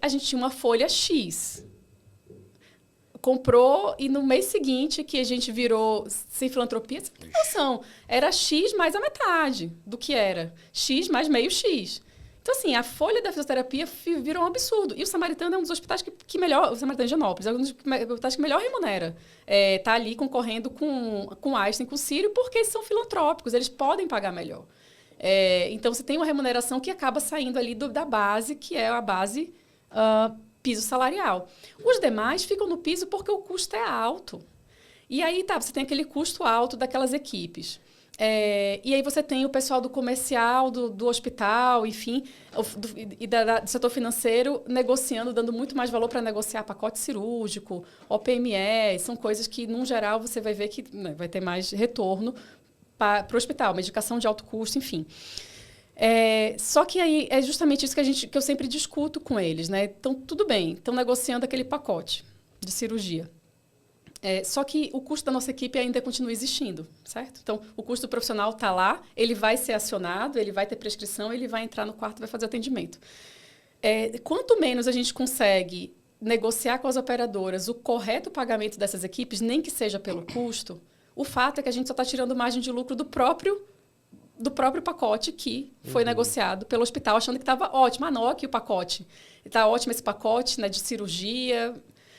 A gente tinha uma folha X. Comprou e no mês seguinte que a gente virou sem filantropia, você tem noção, era X mais a metade do que era. X mais meio X. Então, assim, a folha da fisioterapia virou um absurdo. E o Samaritano é um dos hospitais que melhor... O Samaritano de Higienópolis é um dos hospitais que melhor remunera. Está ali concorrendo com Einstein, com o Sírio, porque eles são filantrópicos, eles podem pagar melhor. Então, você tem uma remuneração que acaba saindo ali da base, que é a base... piso salarial. Os demais ficam no piso porque o custo é alto. E aí, você tem aquele custo alto daquelas equipes. E aí você tem o pessoal do comercial, do hospital, enfim, do setor financeiro negociando, dando muito mais valor para negociar pacote cirúrgico, OPME, são coisas que, num geral, você vai ver que, né, vai ter mais retorno para o hospital, medicação de alto custo, enfim. Só que aí é justamente isso que eu sempre discuto com eles, né? Então, tudo bem, estão negociando aquele pacote de cirurgia. Só que o custo da nossa equipe ainda continua existindo, certo? Então, o custo do profissional está lá, ele vai ser acionado, ele vai ter prescrição, ele vai entrar no quarto e vai fazer o atendimento. Quanto menos a gente consegue negociar com as operadoras o correto pagamento dessas equipes, nem que seja pelo custo, o fato é que a gente só está tirando margem de lucro do próprio do próprio pacote que foi negociado pelo hospital, achando que estava ótimo. Ah, não, aqui o pacote. Está ótimo esse pacote, né, de cirurgia.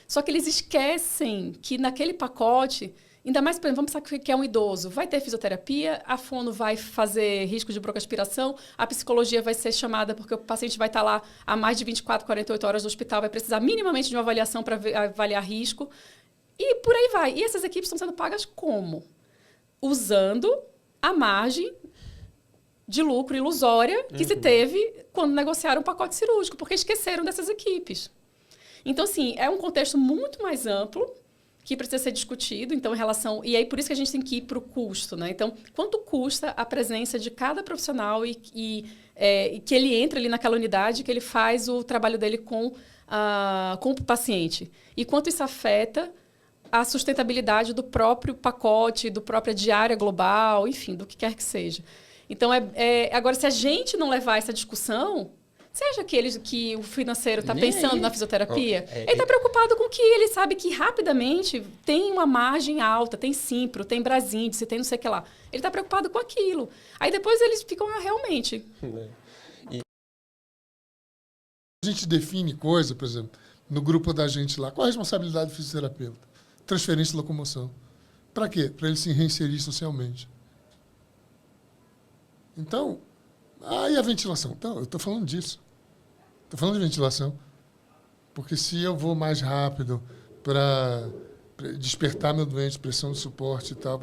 Só que eles esquecem que naquele pacote, ainda mais, por exemplo, vamos pensar que é um idoso, vai ter fisioterapia, a fono vai fazer risco de broncoaspiração, a psicologia vai ser chamada porque o paciente vai estar lá há mais de 24, 48 horas no hospital, vai precisar minimamente de uma avaliação para avaliar risco. E por aí vai. E essas equipes estão sendo pagas como? Usando a margem de lucro ilusória que se teve quando negociaram o pacote cirúrgico, porque esqueceram dessas equipes. Então, assim, é um contexto muito mais amplo que precisa ser discutido, então, em relação... E aí, por isso que a gente tem que ir para o custo, né? Então, quanto custa a presença de cada profissional e que ele entra ali naquela unidade, que ele faz o trabalho dele com o paciente? E quanto isso afeta a sustentabilidade do próprio pacote, do própria diária global, enfim, do que quer que seja. Então, agora, se a gente não levar essa discussão... Você acha que o financeiro está pensando na fisioterapia? Ele está preocupado com que ele sabe que rapidamente tem uma margem alta, tem Simpro, tem Brasíndice, tem não sei o que lá. Ele está preocupado com aquilo. Aí depois eles ficam realmente... A gente define coisa, por exemplo, no grupo da gente lá. Qual a responsabilidade do fisioterapeuta? Transferência e locomoção. Para quê? Para ele se reinserir socialmente. Então... e a ventilação? Então, eu estou falando disso. Estou falando de ventilação. Porque se eu vou mais rápido para despertar meu doente, pressão de suporte e tal,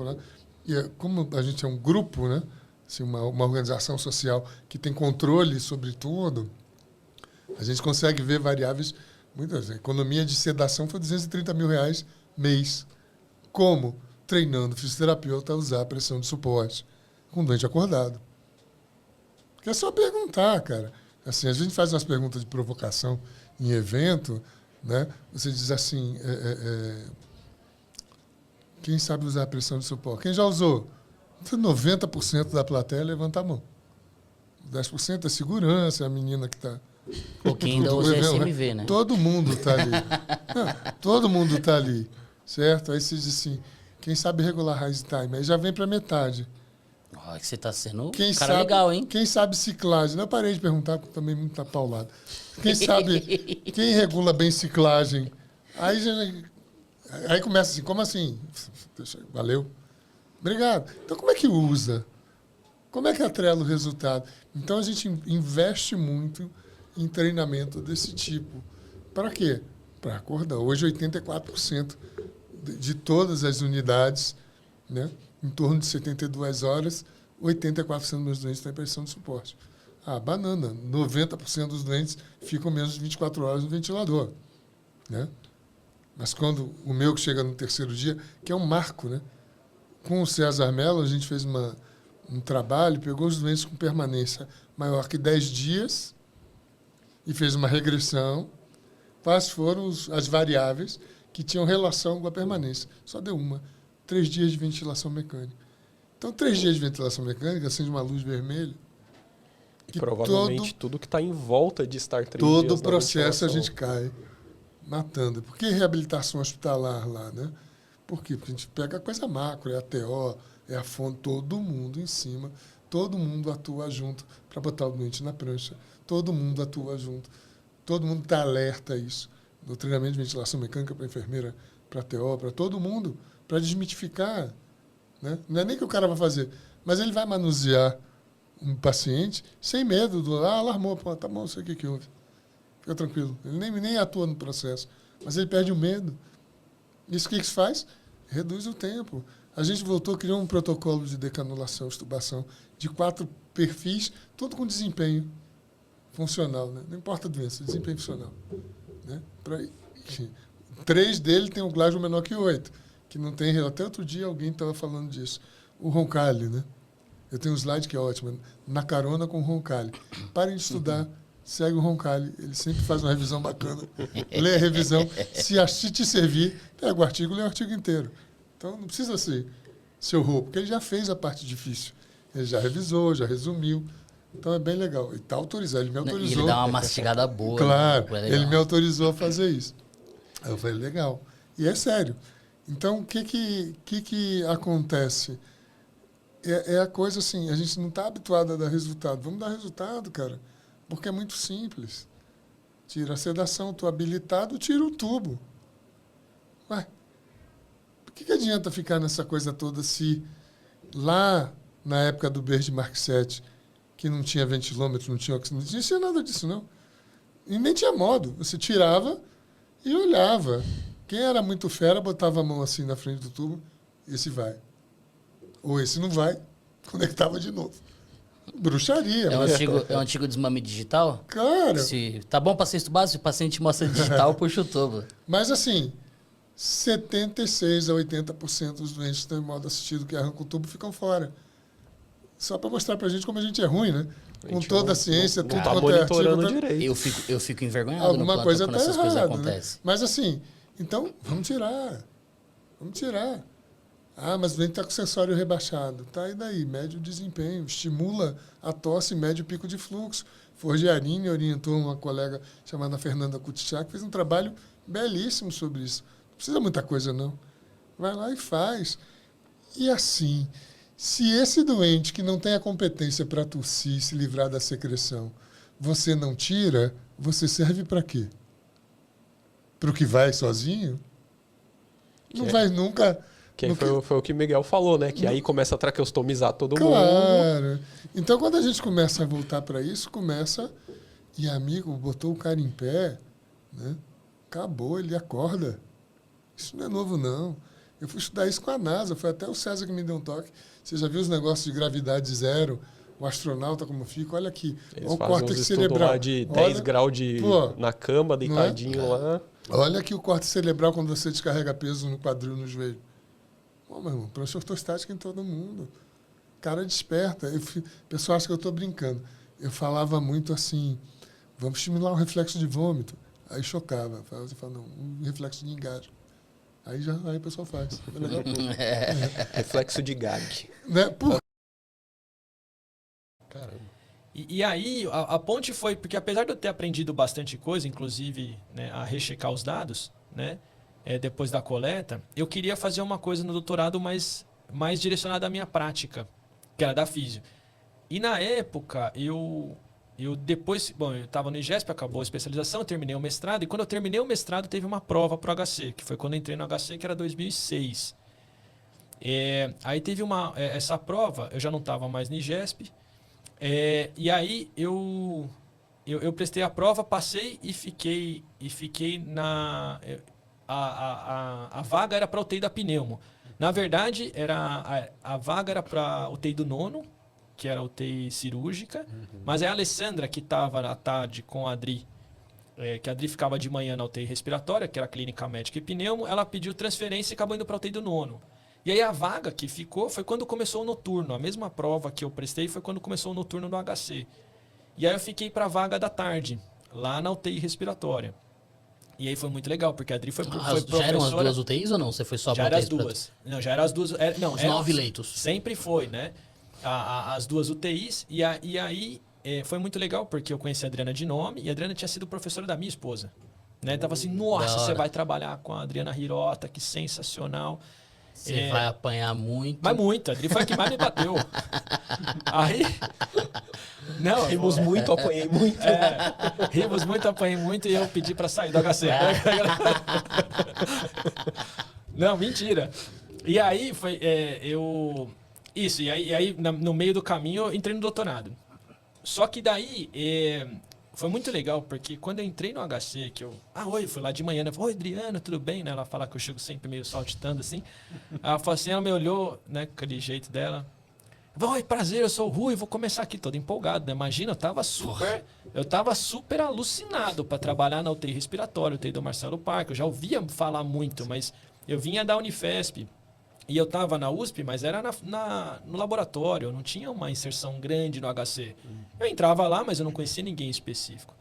como a gente é um grupo, né? Assim, uma organização social que tem controle sobre tudo, a gente consegue ver variáveis. Muitas. A economia de sedação foi R$230 mil mês. Como? Treinando o fisioterapeuta a usar a pressão de suporte com o doente acordado. É só perguntar, cara. Assim, a gente faz umas perguntas de provocação em evento, né? Você diz assim, quem sabe usar a pressão de suporte? Quem já usou? 90% da plateia levanta a mão. 10% é segurança, é a menina que está... Quem ainda usa SMV, né? Todo mundo está ali. Todo mundo está ali, certo? Aí você diz assim, quem sabe regular rise time? Aí já vem para metade. Você está sendo cara legal, hein? Quem sabe ciclagem? Não, eu parei de perguntar, porque também muito paulado. Quem sabe, quem regula bem ciclagem? Aí começa assim, como assim? Valeu. Obrigado. Então, como é que usa? Como é que atrela o resultado? Então, a gente investe muito em treinamento desse tipo. Para quê? Para acordar. Hoje, 84% de todas as unidades, né? Em torno de 72 horas, 84% dos meus doentes têm pressão de suporte. Banana. 90% dos doentes ficam menos de 24 horas no ventilador. Né? Mas quando o meu que chega no terceiro dia, que é um marco, né? Com o César Mello, a gente fez um trabalho, pegou os doentes com permanência maior que 10 dias e fez uma regressão. Quais foram as variáveis que tinham relação com a permanência? Só deu uma. 3 dias de ventilação mecânica. Então, 3 dias de ventilação mecânica, acende uma luz vermelha. E provavelmente tudo que está em volta de estar 3 dias todo o processo a gente cai matando. Por que reabilitação hospitalar lá, né? Por quê? Porque a gente pega a coisa macro, é a TO, é a fonte, todo mundo em cima, todo mundo atua junto para botar o doente na prancha, todo mundo atua junto, todo mundo está alerta a isso. No treinamento de ventilação mecânica para a enfermeira, para a TO, para todo mundo, para desmitificar. Né? Não é nem que o cara vai fazer, mas ele vai manusear um paciente sem medo do alarmou, pô, tá bom, não sei o que houve. Fica tranquilo. Ele nem atua no processo, mas ele perde o medo. Isso que se faz? Reduz o tempo. A gente criou um protocolo de decanulação, extubação, de 4 perfis, tudo com desempenho funcional. Né? Não importa a doença, desempenho funcional. Né? 3 dele tem um Glasgow menor que 8. Que não tem... Até outro dia alguém estava falando disso. O Roncalli, né? Eu tenho um slide que é ótimo. Na carona com o Roncalli. Parem de estudar, segue o Roncalli. Ele sempre faz uma revisão bacana. Lê a revisão. Se te servir, pega o artigo, lê o artigo inteiro. Então, não precisa ser seu roubo, porque ele já fez a parte difícil. Ele já revisou, já resumiu. Então, é bem legal. E está autorizado. Ele me autorizou. E ele dá uma mastigada boa. Claro. Né? Ele me autorizou a fazer isso. Aí eu falei, legal. E é sério. Então, o que acontece? é a coisa assim, a gente não está habituado a dar resultado. Vamos dar resultado, cara, porque é muito simples. Tira a sedação, estou habilitado, tira o tubo. Ué, por que adianta ficar nessa coisa toda se lá na época do Bird Mark VII, que não tinha ventilômetro, não tinha oxímetro, não tinha nada disso, não. E nem tinha modo. Você tirava e olhava. Quem era muito fera botava a mão assim na frente do tubo, esse vai. Ou esse não vai, conectava de novo. Bruxaria. É um antigo desmame digital? Cara... Se tá bom para cisto básico, o paciente mostra digital, puxa o tubo. Mas assim, 76% a 80% dos doentes que estão em modo assistido que arrancam o tubo ficam fora. Só para mostrar pra gente como a gente é ruim, né? Com toda a ciência, tudo tá quanto é artigo... monitorando direito. Eu fico envergonhado Alguma coisa quando tá essas coisas errada, né? acontecem. Mas assim, então, vamos tirar. Vamos tirar. Ah, mas o doente está com o sensório rebaixado. Tá, e daí? Mede o desempenho, estimula a tosse, mede o pico de fluxo. Forgiarini orientou uma colega chamada Fernanda Kutchak, que fez um trabalho belíssimo sobre isso. Não precisa muita coisa, não. Vai lá e faz. E assim, se esse doente que não tem a competência para tossir, se livrar da secreção, você não tira, você serve para quê? Para o que vai sozinho? Não vai nunca... Que foi o que o Miguel falou, né? Que aí começa a traqueostomizar todo mundo. Claro. Então, quando a gente começa a voltar para isso, começa... E amigo, botou o cara em pé, né? Acabou, ele acorda. Isso não é novo, não. Eu fui estudar isso com a NASA, foi até o César que me deu um toque. Você já viu os negócios de gravidade zero? O astronauta como fica? Olha aqui. Eles Olha o fazem córtex uns estudos cerebral. lá de 10 graus na cama, deitadinho lá. Olha aqui o córtex cerebral quando você descarrega peso no quadril, no joelho. Pô, meu irmão, prancha ortostática em todo mundo. Cara desperta. O pessoal acha que eu estou brincando. Eu falava muito assim, vamos estimular o reflexo de vômito. Aí chocava. Você fala, não, um reflexo de engasgo. Aí o pessoal faz. É legal. Reflexo de gag. Né? Caramba. E aí, a ponte foi... Porque apesar de eu ter aprendido bastante coisa, inclusive, né, a rechecar os dados, né? Depois da coleta, eu queria fazer uma coisa no doutorado mais direcionada à minha prática, que era da físio. E na época, eu depois... Bom, eu estava no IGESP, acabou a especialização, eu terminei o mestrado, e quando eu terminei o mestrado, teve uma prova para o HC, que foi quando eu entrei no HC, que era 2006. Aí teve essa prova, eu já não estava mais no IGESP, e aí eu prestei a prova, passei e fiquei na... A vaga era para UTI da pneumo. Na verdade, a vaga era para UTI do nono, que era UTI cirúrgica, mas a Alessandra, que estava à tarde com a Adri, que a Adri ficava de manhã na UTI respiratória, que era clínica médica e pneumo, ela pediu transferência e acabou indo para a UTI do nono. E aí a vaga que ficou foi quando começou o noturno. A mesma prova que eu prestei foi quando começou o noturno do HC. E aí eu fiquei para a vaga da tarde, lá na UTI respiratória. E aí foi muito legal, porque a Adri foi professora... Já eram as duas UTIs ou não? Você foi só para já eram as duas. Não, já eram as duas... Os 9 leitos. Sempre foi, né? As duas UTIs. E aí foi muito legal, porque eu conheci a Adriana de nome, e a Adriana tinha sido professora da minha esposa. Né? Tava assim, nossa, você vai trabalhar com a Adriana Hirota, que sensacional. Você vai apanhar muito. Mas muito, a Adri foi a que mais me bateu. Aí... Não, rimos muito, apanhei muito. Rimos muito, apanhei muito e eu pedi pra sair do HC. Não, mentira. E aí foi... Isso, e aí no meio do caminho eu entrei no doutorado. Só que daí foi muito legal, porque quando eu entrei no HC, que eu... oi, fui lá de manhã, né? Oi, Adriana, tudo bem? Né? Ela fala que eu chego sempre meio saltitando assim. Ela falou assim, ela me olhou, né, com aquele jeito dela. Oi, prazer, eu sou o Rui, vou começar aqui todo empolgado, né? Imagina, eu tava super alucinado para trabalhar na UTI respiratória, UTI do Marcelo Parque. Eu já ouvia falar muito, mas eu vinha da Unifesp. E eu tava na USP, mas era no laboratório, eu não tinha uma inserção grande no HC. Eu entrava lá, mas eu não conhecia ninguém específico.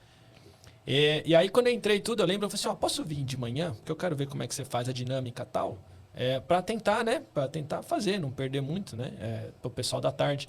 E aí, quando eu entrei tudo, eu lembro, eu falei assim, posso vir de manhã? Porque eu quero ver como é que você faz a dinâmica e tal. Para tentar, né? Para tentar fazer, não perder muito, né? Pro pessoal da tarde.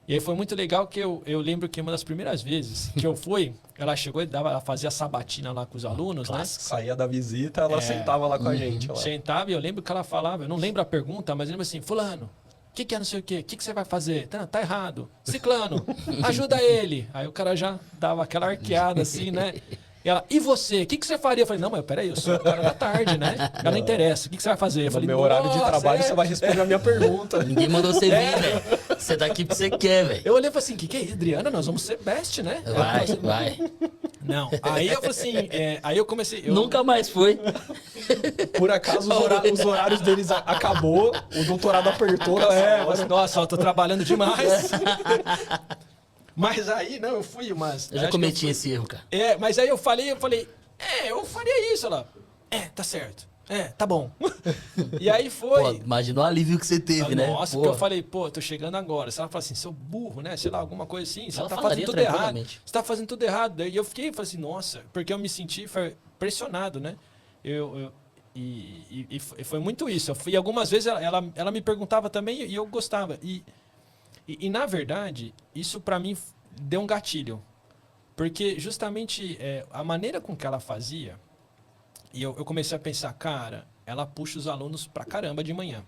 E aí foi muito legal que eu lembro que uma das primeiras vezes que eu fui, ela chegou e ela fazia sabatina lá com os alunos, né? Saía da visita, ela sentava lá com a gente. Lá. Sentava e eu lembro que ela falava, eu não lembro a pergunta, mas eu lembro assim, fulano, que é não sei o quê? O que você vai fazer? Tá errado. Ciclano, ajuda ele. Aí o cara já dava aquela arqueada assim, né? E ela, e você? O que você faria? Eu falei, não, mas peraí, eu sou o cara da tarde, né? Ela não interessa. O que você vai fazer? Eu falei, No meu horário de trabalho, você vai responder a minha pergunta. Ninguém mandou você vir, velho. Você tá aqui porque você quer, velho. Eu olhei e falei assim, que é isso, Adriana? Nós vamos ser best, né? Vai. Não. Aí eu falei assim, aí eu comecei... Nunca mais foi. Por acaso, os horários deles acabou, o doutorado apertou. Nossa, eu tô trabalhando demais. Mas aí, não, eu fui umas... Eu já cometi esse erro, cara. Mas aí eu falei, eu faria isso, ela. Tá certo. Tá bom. E aí foi... Pô, imagina o alívio que você teve, né? Nossa, porque eu falei, tô chegando agora. Se ela fala assim, seu burro, né? Sei lá, alguma coisa assim. Você Ela tá falaria fazendo tudo errado. tranquilamente. Você tá fazendo tudo errado. Daí eu fiquei, falei assim, nossa, porque eu me senti pressionado, né? E foi muito isso. E algumas vezes ela me perguntava também e eu gostava. E na verdade, isso pra mim deu um gatilho. Porque justamente a maneira com que ela fazia, e eu comecei a pensar, cara, ela puxa os alunos pra caramba de manhã.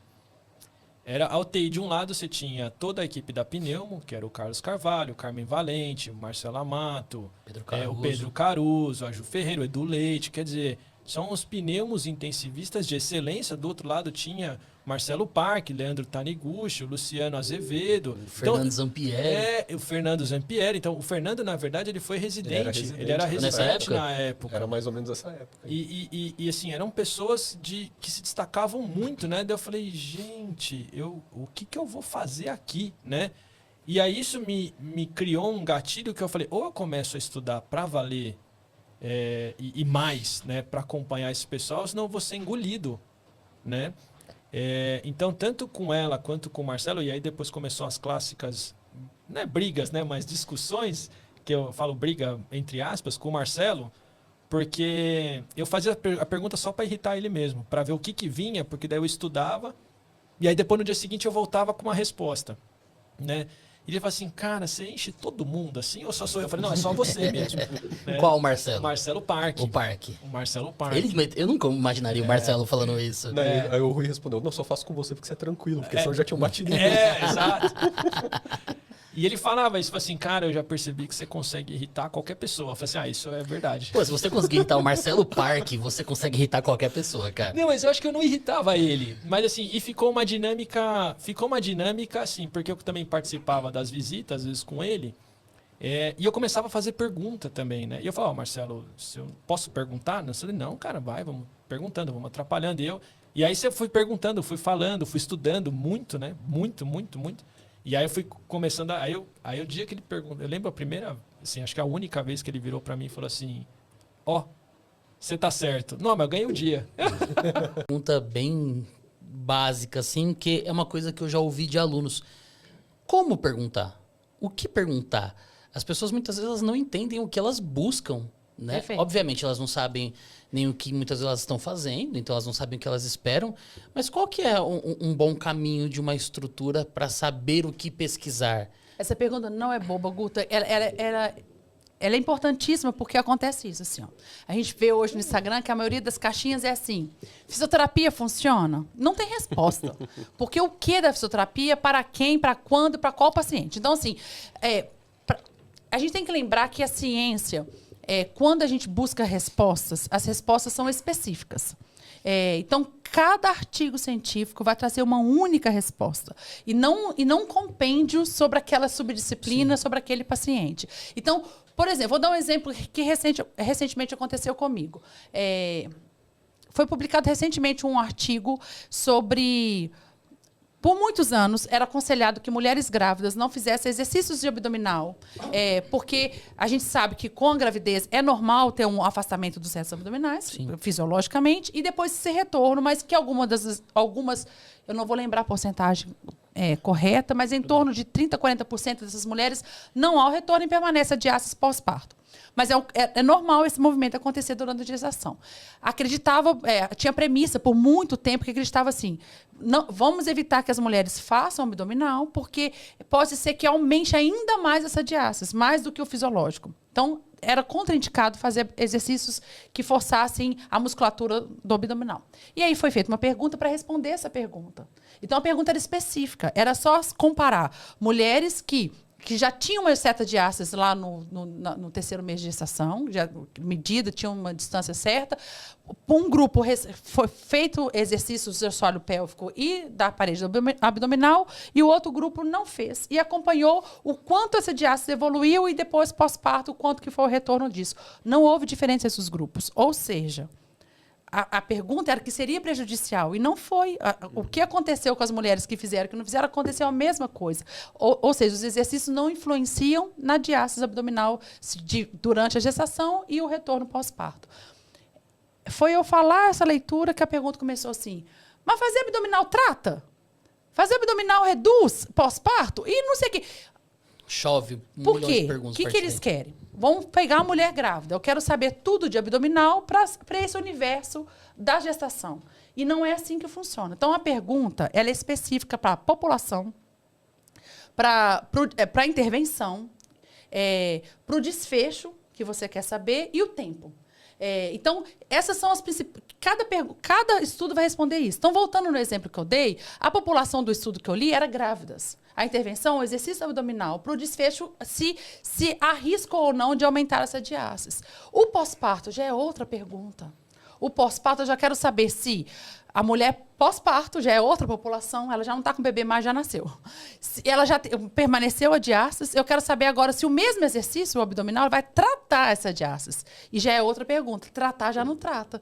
Era a UTI, de um lado você tinha toda a equipe da Pneumo, que era o Carlos Carvalho, o Carmen Valente, o Marcelo Amato, o Pedro Caruso, a Ju Ferreira, o Edu Leite, quer dizer, são os pneumos intensivistas de excelência. Do outro lado tinha Marcelo Parque, Leandro Taniguchi, o Luciano Azevedo. O Fernando Zampieri. O Fernando Zampieri. Então, o Fernando, na verdade, ele foi residente. Ele era residente na época. Era mais ou menos essa época. E assim, eram pessoas que se destacavam muito, né? Daí eu falei, gente, o que eu vou fazer aqui, né? E aí isso me criou um gatilho que eu falei, ou eu começo a estudar para valer e mais, né? Para acompanhar esse pessoal, senão eu vou ser engolido, né? Então, tanto com ela quanto com o Marcelo, e aí depois começou as clássicas, não é brigas, né, mas discussões, que eu falo briga entre aspas, com o Marcelo, porque eu fazia a pergunta só para irritar ele mesmo, para ver o que vinha, porque daí eu estudava, e aí depois no dia seguinte eu voltava com uma resposta, né? E ele falou assim, cara, você enche todo mundo assim, ou só sou eu? Eu falei, não, é só você mesmo. Né? Qual o Marcelo? Marcelo Parque. O Parque. O Marcelo Parque. Eu nunca imaginaria o Marcelo falando isso. Aí o Rui respondeu, não, só faço com você porque você é tranquilo, porque senão eu já tinha batido. Exato. E ele falava isso, assim, cara, eu já percebi que você consegue irritar qualquer pessoa. Eu falei assim, isso é verdade. Pô, se você conseguir irritar o Marcelo Parque, você consegue irritar qualquer pessoa, cara. Não, mas eu acho que eu não irritava ele. Mas assim, e ficou uma dinâmica assim, porque eu também participava das visitas, às vezes, com ele. E eu começava a fazer pergunta também, né? E eu falava, Marcelo, se eu posso perguntar? Eu falei, não, cara, vamos perguntando, vamos atrapalhando. E aí você foi perguntando, fui falando, fui estudando muito, né? Muito. E aí eu fui começando, aí o dia que ele perguntou, eu lembro a primeira, assim, acho que a única vez que ele virou pra mim e falou assim, você tá certo. Não, mas eu ganhei o dia. Pergunta bem básica, assim, que é uma coisa que eu já ouvi de alunos. Como perguntar? O que perguntar? As pessoas muitas vezes elas não entendem o que elas buscam, né? Perfeito. Obviamente elas não sabem nem o que muitas vezes elas estão fazendo, então elas não sabem o que elas esperam. Mas qual que é um bom caminho de uma estrutura para saber o que pesquisar? Essa pergunta não é boba, Guta. Ela é importantíssima porque acontece isso, assim, ó. A gente vê hoje no Instagram que a maioria das caixinhas é assim, fisioterapia funciona? Não tem resposta. Porque o que da fisioterapia, para quem, para quando, para qual paciente? Então, assim, a gente tem que lembrar que a ciência, quando a gente busca respostas, as respostas são específicas. Então, cada artigo científico vai trazer uma única resposta. E não um compêndio sobre aquela subdisciplina, sobre aquele paciente. Então, por exemplo, vou dar um exemplo que recentemente aconteceu comigo. Foi publicado recentemente um artigo sobre... Por muitos anos, era aconselhado que mulheres grávidas não fizessem exercícios de abdominal, porque a gente sabe que com a gravidez é normal ter um afastamento dos restos abdominais, fisiologicamente, e depois esse retorno, mas que algumas, eu não vou lembrar a porcentagem correta, mas em torno de 30%, 40% dessas mulheres não há o retorno e permanece a diástase pós-parto. Mas é normal esse movimento acontecer durante a gestação. Tinha premissa por muito tempo que acreditava assim, não, vamos evitar que as mulheres façam abdominal, porque pode ser que aumente ainda mais essa diástase, mais do que o fisiológico. Então, era contraindicado fazer exercícios que forçassem a musculatura do abdominal. E aí foi feita uma pergunta para responder essa pergunta. Então, a pergunta era específica. Era só comparar mulheres que já tinham uma certa diástase lá no 3º mês de gestação, já medida, tinha uma distância certa. Um grupo foi feito exercícios do assoalho pélvico e da parede abdominal, e o outro grupo não fez. E acompanhou o quanto essa diástase evoluiu e depois, pós-parto, o quanto que foi o retorno disso. Não houve diferença entre os grupos. Ou seja, a pergunta era que seria prejudicial, e não foi. O que aconteceu com as mulheres que fizeram, que não fizeram, aconteceu a mesma coisa. Ou seja, os exercícios não influenciam na diástase abdominal durante a gestação e o retorno pós-parto. Foi eu falar essa leitura que a pergunta começou assim, mas fazer abdominal trata? Fazer abdominal reduz pós-parto? E não sei o quê. Chove. Por quê? O que eles querem? Vamos pegar a mulher grávida. Eu quero saber tudo de abdominal para esse universo da gestação. E não é assim que funciona. Então, a pergunta ela é específica para a população, para a intervenção, para o desfecho que você quer saber e o tempo. Então, essas são as principais... Cada estudo vai responder isso. Então, voltando no exemplo que eu dei, a população do estudo que eu li era grávidas. A intervenção, o exercício abdominal, para o desfecho, se há risco ou não de aumentar essa diástase. O pós-parto já é outra pergunta. O pós-parto, eu já quero saber se a mulher pós-parto já é outra população, ela já não está com o bebê, mas já nasceu. Se ela já permaneceu a diástase, eu quero saber agora se o mesmo exercício, o abdominal, vai tratar essa diástase. E já é outra pergunta. Tratar já não trata.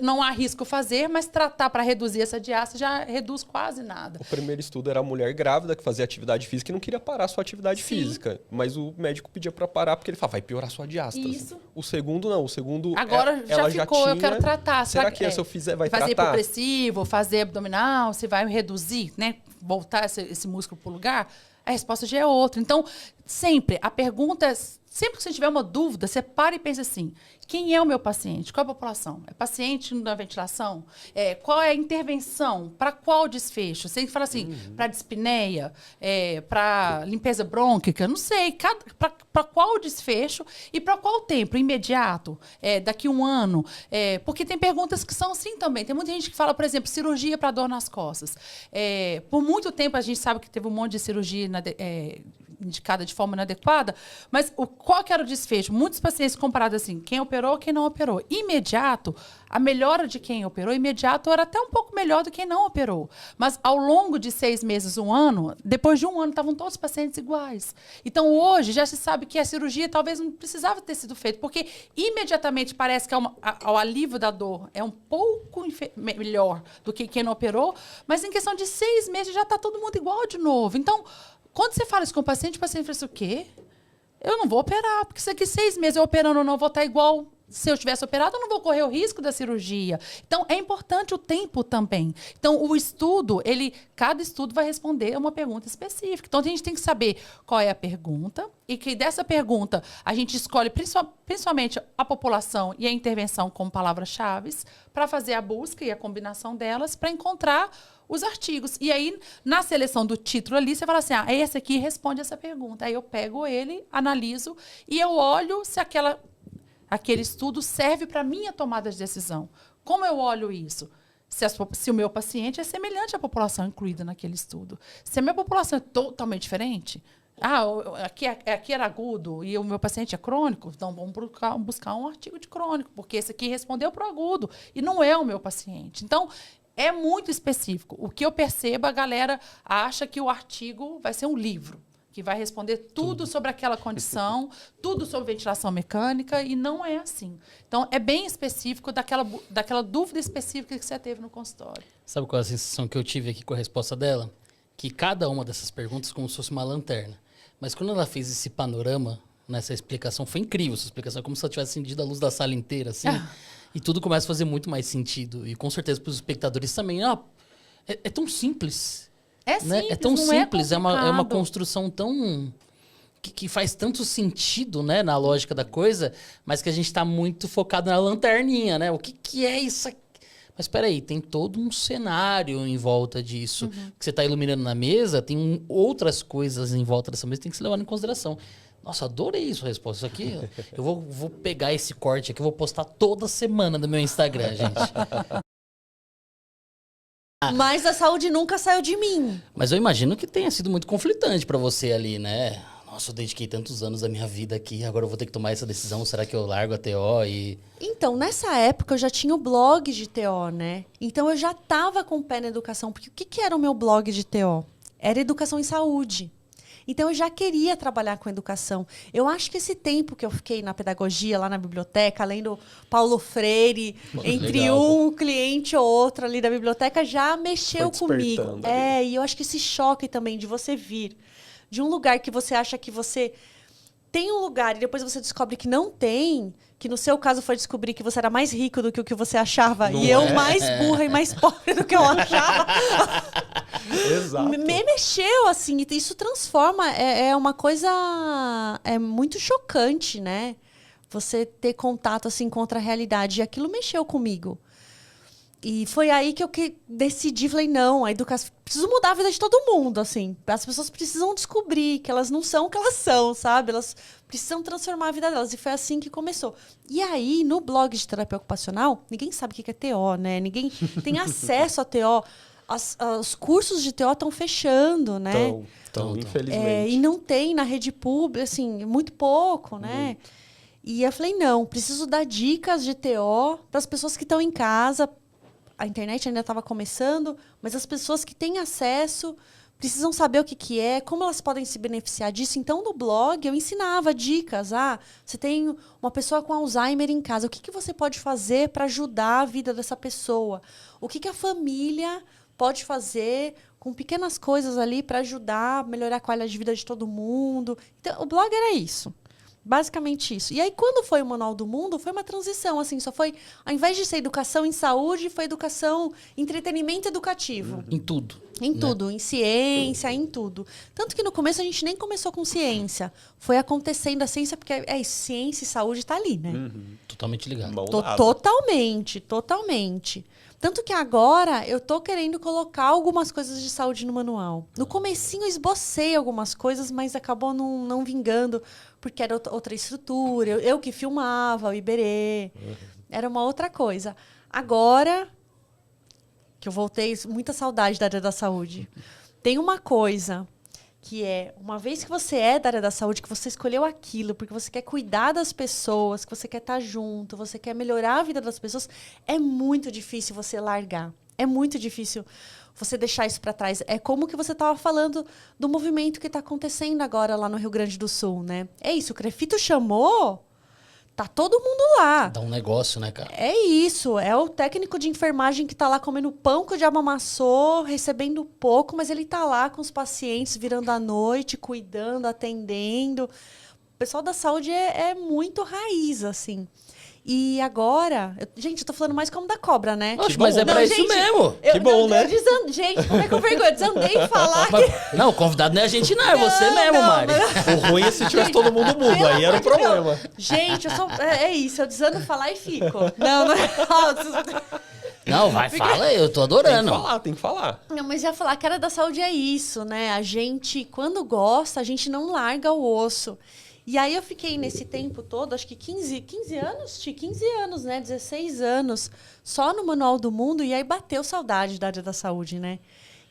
Não há risco fazer, mas tratar para reduzir essa diástase já reduz quase nada. O primeiro estudo era a mulher grávida que fazia atividade física e não queria parar a sua atividade física. Mas o médico pedia para parar porque ele falava, vai piorar a sua diástase. Isso. O segundo não. O segundo, agora ela já ficou, eu quero tratar. Será que se eu fizer, vai fazer tratar? Hipopressivo, fazer abdominal, se vai reduzir, né? Voltar esse músculo para o lugar? A resposta já é outra. Então, sempre, a pergunta... Sempre que você tiver uma dúvida, você para e pensa assim, quem é o meu paciente? Qual é a população? É paciente na ventilação? Qual é a intervenção? Para qual desfecho? Você fala assim, para dispneia, para limpeza brônquica, não sei. Para qual desfecho e para qual tempo? Imediato? Daqui a um ano? Porque tem perguntas que são assim também. Tem muita gente que fala, por exemplo, cirurgia para dor nas costas. Por muito tempo a gente sabe que teve um monte de cirurgia indicada de forma inadequada, mas qual que era o desfecho? Muitos pacientes comparados assim, quem operou, quem não operou. Imediato, a melhora de quem operou, imediato era até um pouco melhor do que quem não operou. Mas ao longo de 6 meses, 1 ano, depois de 1 ano, estavam todos os pacientes iguais. Então, hoje, já se sabe que a cirurgia talvez não precisava ter sido feita, porque imediatamente parece que o alívio da dor é um pouco melhor do que quem não operou, mas em questão de 6 meses já está todo mundo igual de novo. Então, quando você fala isso com o paciente fala assim, o quê? Eu não vou operar, porque isso aqui 6 meses eu operando ou não vou estar igual. Se eu tivesse operado, eu não vou correr o risco da cirurgia. Então, é importante o tempo também. Então, o estudo, cada estudo vai responder a uma pergunta específica. Então, a gente tem que saber qual é a pergunta e que dessa pergunta a gente escolhe principalmente a população e a intervenção como palavras-chave para fazer a busca e a combinação delas para encontrar os artigos. E aí, na seleção do título ali, você fala assim, esse aqui responde essa pergunta. Aí eu pego ele, analiso e eu olho se aquele estudo serve para a minha tomada de decisão. Como eu olho isso? Se o meu paciente é semelhante à população incluída naquele estudo. Se a minha população é totalmente diferente, aqui era agudo e o meu paciente é crônico, então vamos buscar um artigo de crônico, porque esse aqui respondeu para o agudo e não é o meu paciente. Então, é muito específico. O que eu percebo, a galera acha que o artigo vai ser um livro, que vai responder tudo sobre aquela condição, tudo sobre ventilação mecânica, e não é assim. Então, é bem específico daquela dúvida específica que você teve no consultório. Sabe qual é a sensação que eu tive aqui com a resposta dela? Que cada uma dessas perguntas como se fosse uma lanterna. Mas quando ela fez esse panorama, nessa explicação, foi incrível essa explicação, como se ela tivesse acendido a luz da sala inteira, assim, e tudo começa a fazer muito mais sentido. E com certeza para os espectadores também, é tão simples. É né? simples, É tão não simples, é uma complicado. construção tão... que faz tanto sentido, né, na lógica da coisa, mas que a gente tá muito focado na lanterninha, né? O que é isso aqui? Mas espera aí, tem todo um cenário em volta disso. Que você tá iluminando na mesa, tem outras coisas em volta dessa mesa que tem que ser levado em consideração. Nossa, adorei sua resposta. Isso aqui, eu vou pegar esse corte aqui, eu vou postar toda semana no meu Instagram, gente. Mas a saúde nunca saiu de mim. Mas eu imagino que tenha sido muito conflitante pra você ali, né? Nossa, eu dediquei tantos anos da minha vida aqui, agora eu vou ter que tomar essa decisão. Será que eu largo a TO e... Então, nessa época, eu já tinha o blog de TO, né? Então, eu já estava com o pé na educação. Porque o que era o meu blog de TO? Era educação em saúde. Então, eu já queria trabalhar com educação. Eu acho que esse tempo que eu fiquei na pedagogia, lá na biblioteca, além do Paulo Freire, entre legal, um cliente ou outro ali da biblioteca, já mexeu comigo. despertando ali. E eu acho que esse choque também de você vir de um lugar que você acha que você tem um lugar e depois você descobre que não tem, que no seu caso foi descobrir que você era mais rico do que o que você achava Não e eu é? mais burra e mais pobre do que eu achava. Exato. Me mexeu, assim, e isso transforma, é uma coisa muito chocante, né? Você ter contato, assim, com outra realidade. E aquilo mexeu comigo. E foi aí que eu decidi, falei, não, a educação... Preciso mudar a vida de todo mundo, assim. As pessoas precisam descobrir que elas não são o que elas são, sabe? Elas precisam transformar a vida delas. E foi assim que começou. E aí, no blog de terapia ocupacional, ninguém sabe o que é TO, né? Ninguém tem acesso a TO. Os cursos de TO estão fechando, né? Então, infelizmente. E não tem na rede pública, assim, muito pouco, né? Muito. E eu falei, não, preciso dar dicas de TO para as pessoas que estão em casa. A internet ainda estava começando, mas as pessoas que têm acesso precisam saber o que é, como elas podem se beneficiar disso. Então, no blog, eu ensinava dicas. Você tem uma pessoa com Alzheimer em casa. O que você pode fazer para ajudar a vida dessa pessoa? O que a família pode fazer com pequenas coisas ali para ajudar a melhorar a qualidade de vida de todo mundo? Então, o blog era isso. Basicamente isso. E aí, quando foi o Manual do Mundo, foi uma transição, assim, só foi, ao invés de ser educação em saúde, foi educação, entretenimento educativo. Em tudo. Em tudo, em ciência, em tudo. Tanto que no começo a gente nem começou com ciência. Foi acontecendo a ciência, porque ciência e saúde tá ali, né? Totalmente ligado. Totalmente. Tanto que agora eu tô querendo colocar algumas coisas de saúde no manual. No comecinho eu esbocei algumas coisas, mas acabou não vingando, porque era outra estrutura. Eu que filmava, o Iberê. Era uma outra coisa. Agora, que eu voltei, muita saudade da área da saúde. Tem uma coisa que é, uma vez que você é da área da saúde, que você escolheu aquilo, porque você quer cuidar das pessoas, que você quer estar junto, você quer melhorar a vida das pessoas, é muito difícil você largar. É muito difícil você deixar isso para trás. É como que você estava falando do movimento que está acontecendo agora lá no Rio Grande do Sul, né? É isso, o Crefito chamou, tá todo mundo lá. Dá um negócio, né, cara? É isso, é o técnico de enfermagem que tá lá comendo pão que o diabo amassou, recebendo pouco, mas ele tá lá com os pacientes, virando à noite, cuidando, atendendo. O pessoal da saúde é muito raiz, assim. E agora... Gente, eu tô falando mais como da cobra, né? Oxe, mas é pra isso mesmo. Que bom, né? Gente, como é que eu vergonha? Eu desandei em falar que... Não, o convidado não é a gente, não. É você mesmo, Mari. O ruim é se tivesse todo mundo mudo. Aí era o problema. Gente, eu sou... É isso, eu desando falar e fico. Não é... Não, vai, fala, eu tô adorando. Tem que falar. Não, mas ia falar que a área da saúde é isso, né? A gente, quando gosta, a gente não larga o osso. E aí eu fiquei nesse tempo todo, acho que 15 anos, 15 anos, né? 16 anos, só no Manual do Mundo, e aí bateu saudade da área da saúde, né?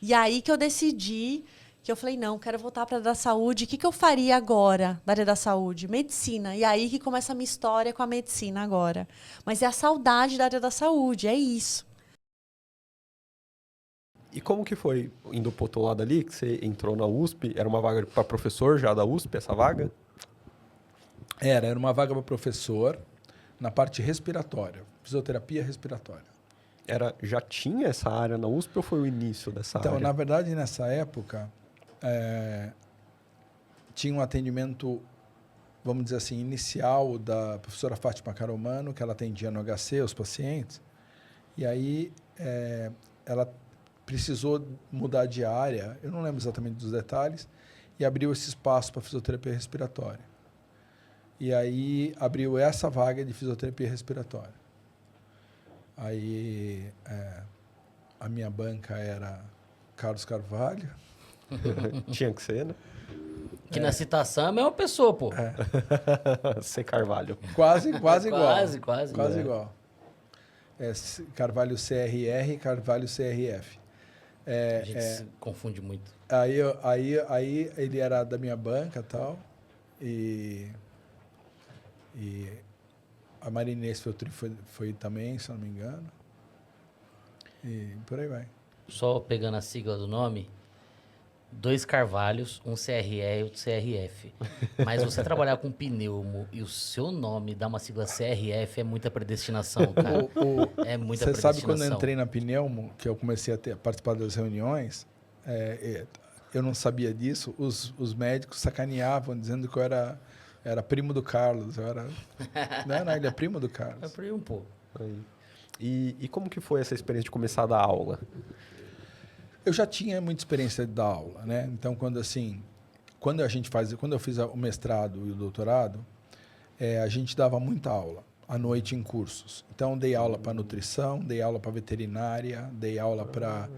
E aí que eu decidi, que eu falei, não, quero voltar para a área da saúde. O que eu faria agora da área da saúde? Medicina. E aí que começa a minha história com a medicina agora. Mas é a saudade da área da saúde, é isso. E como que foi, indo pro outro lado ali, que você entrou na USP, era uma vaga para professor já da USP, essa vaga? Era uma vaga para professor na parte respiratória, fisioterapia respiratória. Já tinha essa área na USP ou foi o início dessa área? Então, na verdade, nessa época, tinha um atendimento, vamos dizer assim, inicial da professora Fátima Caromano, que ela atendia no HC os pacientes, e aí ela precisou mudar de área, eu não lembro exatamente dos detalhes, e abriu esse espaço para fisioterapia respiratória. E aí abriu essa vaga de fisioterapia respiratória. Aí a minha banca era Carlos Carvalho. Tinha que ser, né? Que na citação é a mesma pessoa, pô. C. Carvalho. Quase igual. Quase igual. Carvalho CRR, Carvalho CRF. A gente se confunde muito. Aí ele era da minha banca e tal. E a Marinês Feltrin foi também, se eu não me engano. E por aí vai. Só pegando a sigla do nome, 2 Carvalhos, um CRE e outro CRF. Mas você trabalhar com pneumo e o seu nome dá uma sigla CRF é muita predestinação, cara. É muita Você predestinação. sabe quando eu entrei na pneumo, que eu comecei a participar das reuniões, eu não sabia disso, os médicos sacaneavam, dizendo que eu era primo do Carlos. Não, ele é primo do Carlos. É primo, pô. E como que foi essa experiência de começar a dar aula? Eu já tinha muita experiência de dar aula, né? Então, quando eu fiz o mestrado e o doutorado, a gente dava muita aula à noite em cursos. Então, dei aula para nutrição, dei aula para veterinária, dei aula para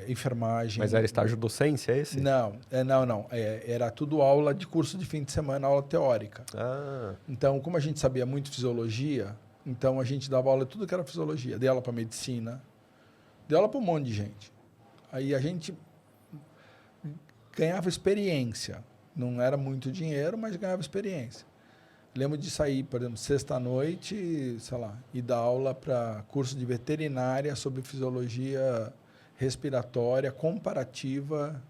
enfermagem. Mas era estágio docência esse? Não. Era tudo aula de curso de fim de semana, aula teórica. Então, como a gente sabia muito fisiologia, então a gente dava aula de tudo que era fisiologia. Dei aula para medicina, dei aula para um monte de gente. Aí a gente ganhava experiência. Não era muito dinheiro, mas ganhava experiência. Lembro de sair, por exemplo, sexta-noite, sei lá, e dar aula para curso de veterinária sobre fisiologia respiratória comparativa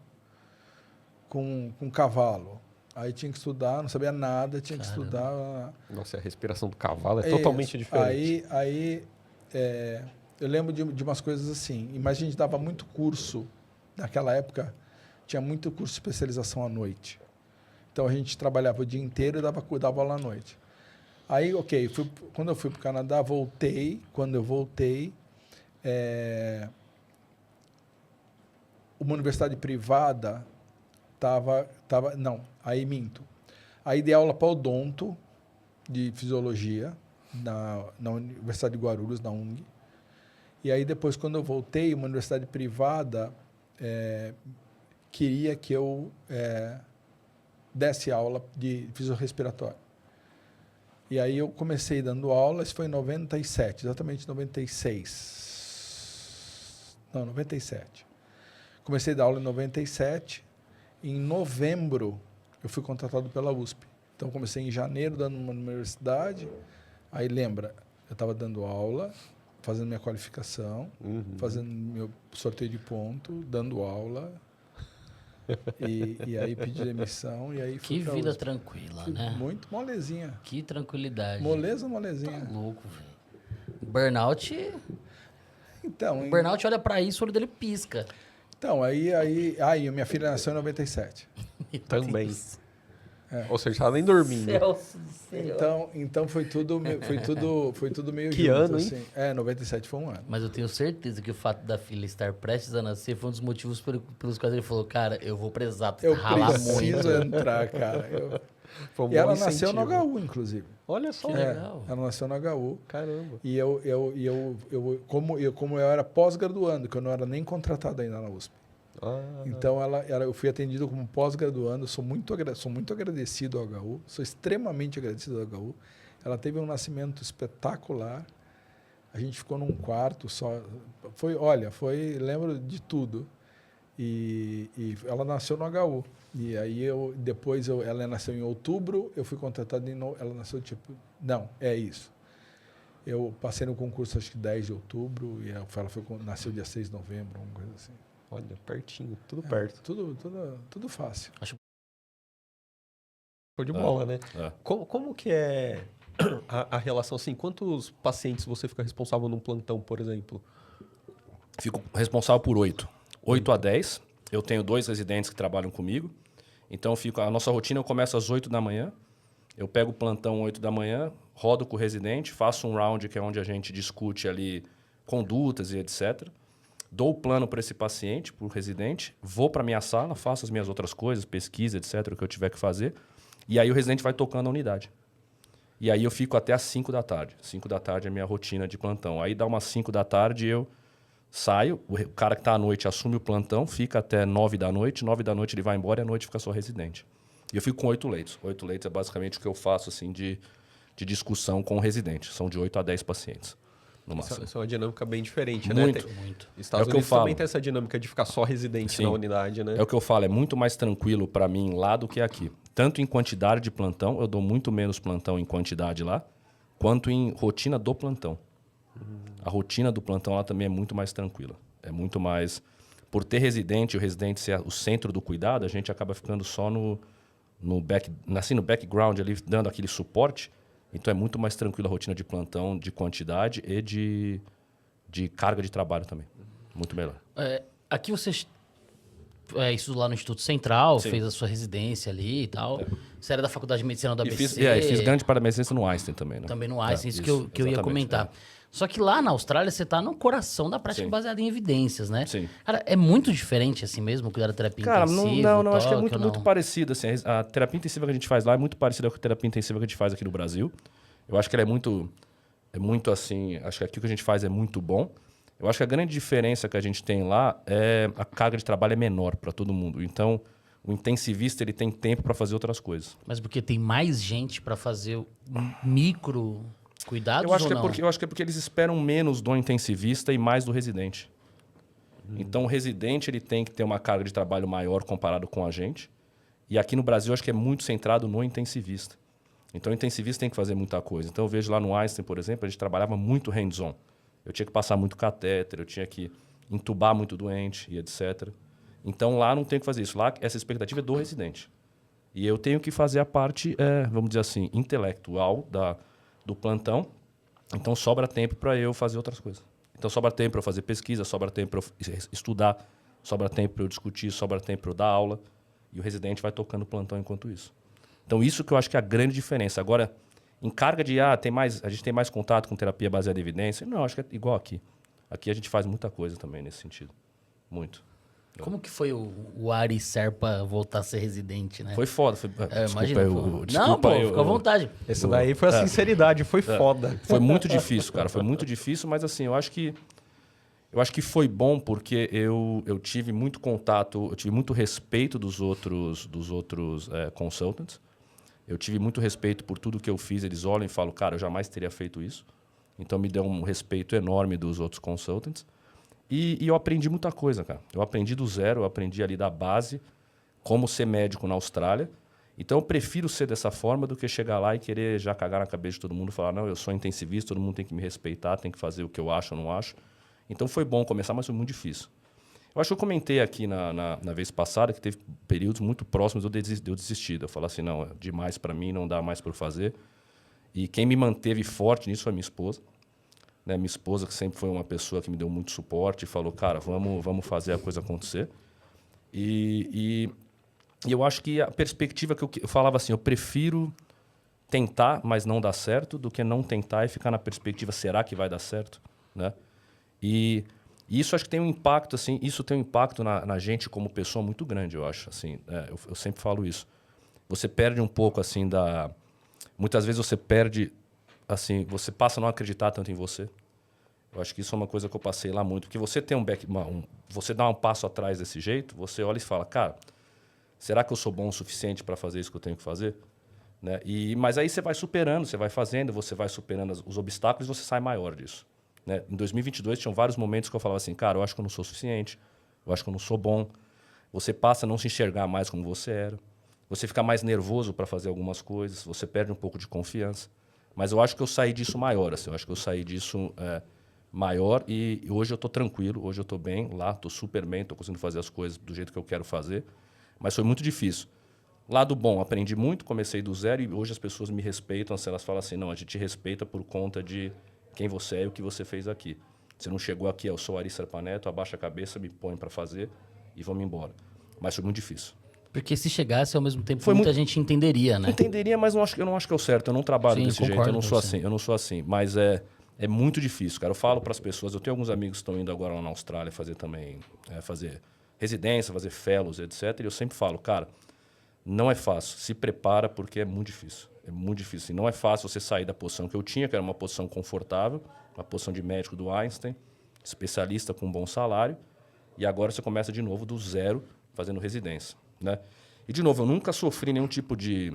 com cavalo. Aí tinha que estudar, não sabia nada, tinha que estudar. Nossa, a respiração do cavalo é totalmente diferente. Eu lembro de umas coisas assim. Mas a gente dava muito curso. Naquela época, tinha muito curso de especialização à noite. Então, a gente trabalhava o dia inteiro e dava aula à noite. Aí, quando eu fui para o Canadá, voltei. Quando eu voltei, uma universidade privada aí minto. Aí dei aula para odonto, de fisiologia, na Universidade de Guarulhos, na UNG. E aí, depois, quando eu voltei, uma universidade privada queria que eu desse aula de fisiorrespiratório. E aí eu comecei dando aula, isso foi em 97, exatamente 96. Não, 97. Comecei a dar aula em 97. Em novembro, eu fui contratado pela USP. Então, comecei em janeiro dando uma universidade. Aí, lembra, eu estava dando aula, fazendo minha qualificação, fazendo meu sorteio de ponto, dando aula. E aí pedi demissão e aí fui Que vida tranquila, né? Muito molezinha. Que tranquilidade. Molezinha. Tá louco, velho. Burnout... Então... O burnout olha pra isso, o olho dele pisca. Então, aí minha filha nasceu em 97. Também. Ou seja, ela nem dormindo. Então foi tudo meio que junto, ano, assim. 97 foi um ano. Mas eu tenho certeza que o fato da filha estar prestes a nascer foi um dos motivos pelos quais ele falou, cara, eu vou precisar ralar muito. Eu preciso entrar, cara. E ela nasceu no HU, inclusive. Olha só. Que legal. Ela nasceu no HU. Caramba. E como eu era pós-graduando, que eu não era nem contratado ainda na USP. Então, eu fui atendido como pós-graduando, sou muito agradecido ao HU, sou extremamente agradecido ao HU. Ela teve um nascimento espetacular, a gente ficou num quarto só, lembro de tudo. E ela nasceu no HU. E aí, ela nasceu em outubro, eu fui contratado ela nasceu isso. Eu passei no concurso, acho que 10 de outubro, e ela nasceu dia 6 de novembro, uma coisa assim. Olha, pertinho, tudo perto. Tudo fácil. Acho de bola, né? Como que é a relação, assim, quantos pacientes você fica responsável num plantão, por exemplo? Fico responsável por 8. 8 a 10. Eu tenho 2 residentes que trabalham comigo. Então, a nossa rotina, eu começo às 8 da manhã. Eu pego o plantão 8 da manhã, rodo com o residente, faço um round, que é onde a gente discute ali condutas e etc. dou o plano para esse paciente, para o residente, vou para minha sala, faço as minhas outras coisas, pesquisa, etc., o que eu tiver que fazer, e aí o residente vai tocando a unidade. E aí eu fico até às 5 da tarde. 5 da tarde é a minha rotina de plantão. Aí dá umas 5 da tarde eu saio, o cara que está à noite assume o plantão, fica até 9 da noite, 9 da noite ele vai embora e à noite fica só residente. E eu fico com 8 leitos. 8 leitos é basicamente o que eu faço assim, de discussão com o residente. São de 8 a 10 pacientes. Isso é uma dinâmica bem diferente, muito, né? Muito. Estados Unidos também tem essa dinâmica de ficar só residente na unidade, né? É o que eu falo, é muito mais tranquilo para mim lá do que aqui. Tanto em quantidade de plantão, eu dou muito menos plantão em quantidade lá, quanto em rotina do plantão. A rotina do plantão lá também é muito mais tranquila. É muito mais... Por ter residente, o residente ser o centro do cuidado, a gente acaba ficando só no background ali, dando aquele suporte. Então é muito mais tranquila a rotina de plantão, de quantidade e de carga de trabalho também. Muito melhor. Aqui você estudou lá no Instituto Central, Sim. fez a sua residência ali e tal. Você era da Faculdade de Medicina do ABC. Fiz grande parte da residência no Einstein também, né? Também no Einstein, isso que eu ia comentar. Só que lá na Austrália você tá no coração da prática baseada em evidências, né? Sim. Cara, é muito diferente assim mesmo, cuidar da terapia intensiva? Cara, não, acho que é muito parecido. Assim, a terapia intensiva que a gente faz lá é muito parecida com a terapia intensiva que a gente faz aqui no Brasil. Eu acho que ela é muito assim, acho que aqui o que a gente faz é muito bom. Eu acho que a grande diferença que a gente tem lá é a carga de trabalho é menor para todo mundo. Então, o intensivista ele tem tempo para fazer outras coisas. Mas porque tem mais gente para fazer micro cuidados eu acho ou que não? Eu acho que é porque eles esperam menos do intensivista e mais do residente. Então, o residente ele tem que ter uma carga de trabalho maior comparado com a gente. E aqui no Brasil, eu acho que é muito centrado no intensivista. Então, o intensivista tem que fazer muita coisa. Então, eu vejo lá no Einstein, por exemplo, a gente trabalhava muito hands-on. Eu tinha que passar muito catéter, eu tinha que entubar muito doente e etc. Então, lá não tem que fazer isso. Lá, essa expectativa é do residente. E eu tenho que fazer a parte, vamos dizer assim, intelectual do plantão. Então, sobra tempo para eu fazer outras coisas. Então, sobra tempo para eu fazer pesquisa, sobra tempo para eu estudar, sobra tempo para eu discutir, sobra tempo para eu dar aula. E o residente vai tocando o plantão enquanto isso. Então, isso que eu acho que é a grande diferença. Agora, em carga de, a gente tem mais contato com terapia baseada em evidência? Não, acho que é igual aqui. Aqui a gente faz muita coisa também nesse sentido. Muito. Como que foi o Ari Serpa voltar a ser residente, né? Foi foda. Imagina. Não, pô, fica à vontade. Esse daí foi a sinceridade, foi foda. Foi muito difícil, cara. Foi muito difícil, mas assim, eu acho que foi bom porque eu tive muito contato, eu tive muito respeito dos outros consultants. Eu tive muito respeito por tudo que eu fiz. Eles olham e falam, cara, eu jamais teria feito isso. Então, me deu um respeito enorme dos outros consultants. E eu aprendi muita coisa, cara. Eu aprendi do zero, eu aprendi ali da base, como ser médico na Austrália. Então, eu prefiro ser dessa forma do que chegar lá e querer já cagar na cabeça de todo mundo e falar, não, eu sou intensivista, todo mundo tem que me respeitar, tem que fazer o que eu acho ou não acho. Então, foi bom começar, mas foi muito difícil. Eu acho que eu comentei aqui na vez passada que teve períodos muito próximos de eu desistir. Eu falei assim, não, é demais para mim, não dá mais para eu fazer. E quem me manteve forte nisso foi a minha esposa. Né? Minha esposa, que sempre foi uma pessoa que me deu muito suporte, e falou, cara, vamos fazer a coisa acontecer. E eu acho que a perspectiva que eu falava assim, eu prefiro tentar, mas não dar certo, do que não tentar e ficar na perspectiva, será que vai dar certo? Né? E isso acho que tem um impacto, assim, isso tem um impacto na gente como pessoa muito grande, eu acho. Assim, eu sempre falo isso. Você perde um pouco, assim, muitas vezes você perde, assim, você passa a não acreditar tanto em você. Eu acho que isso é uma coisa que eu passei lá muito. Porque você tem você dá um passo atrás desse jeito, você olha e fala, cara, será que eu sou bom o suficiente para fazer isso que eu tenho que fazer? Né? Mas aí você vai superando, você vai fazendo, você vai superando os obstáculos e você sai maior disso. Né? Em 2022, tinham vários momentos que eu falava assim, cara, eu acho que eu não sou suficiente, eu acho que eu não sou bom. Você passa a não se enxergar mais como você era. Você fica mais nervoso para fazer algumas coisas, você perde um pouco de confiança. Mas eu acho que eu saí disso maior, assim, eu acho que eu saí disso maior e hoje eu estou tranquilo, hoje eu estou bem lá, estou super bem, estou conseguindo fazer as coisas do jeito que eu quero fazer. Mas foi muito difícil. Lado bom, aprendi muito, comecei do zero e hoje as pessoas me respeitam, elas falam assim, não, a gente te respeita por conta de quem você é e o que você fez aqui. Você não chegou aqui, eu sou Ari Serpa Neto, abaixa a cabeça, me põe para fazer e vamos embora. Mas foi muito difícil. Porque se chegasse ao mesmo tempo, muita gente entenderia, né? Entenderia, mas eu não acho que é o certo. Eu não trabalho desse jeito, eu não sou assim. Mas É muito difícil, cara. Eu falo para as pessoas, eu tenho alguns amigos que estão indo agora lá na Austrália fazer também, fazer residência, fazer fellows, etc. E eu sempre falo, cara, não é fácil. Se prepara porque é muito difícil. É muito difícil. E não é fácil você sair da posição que eu tinha, que era uma posição confortável, uma posição de médico do Einstein, especialista com um bom salário, e agora você começa de novo do zero, fazendo residência, né? E, de novo, eu nunca sofri nenhum tipo de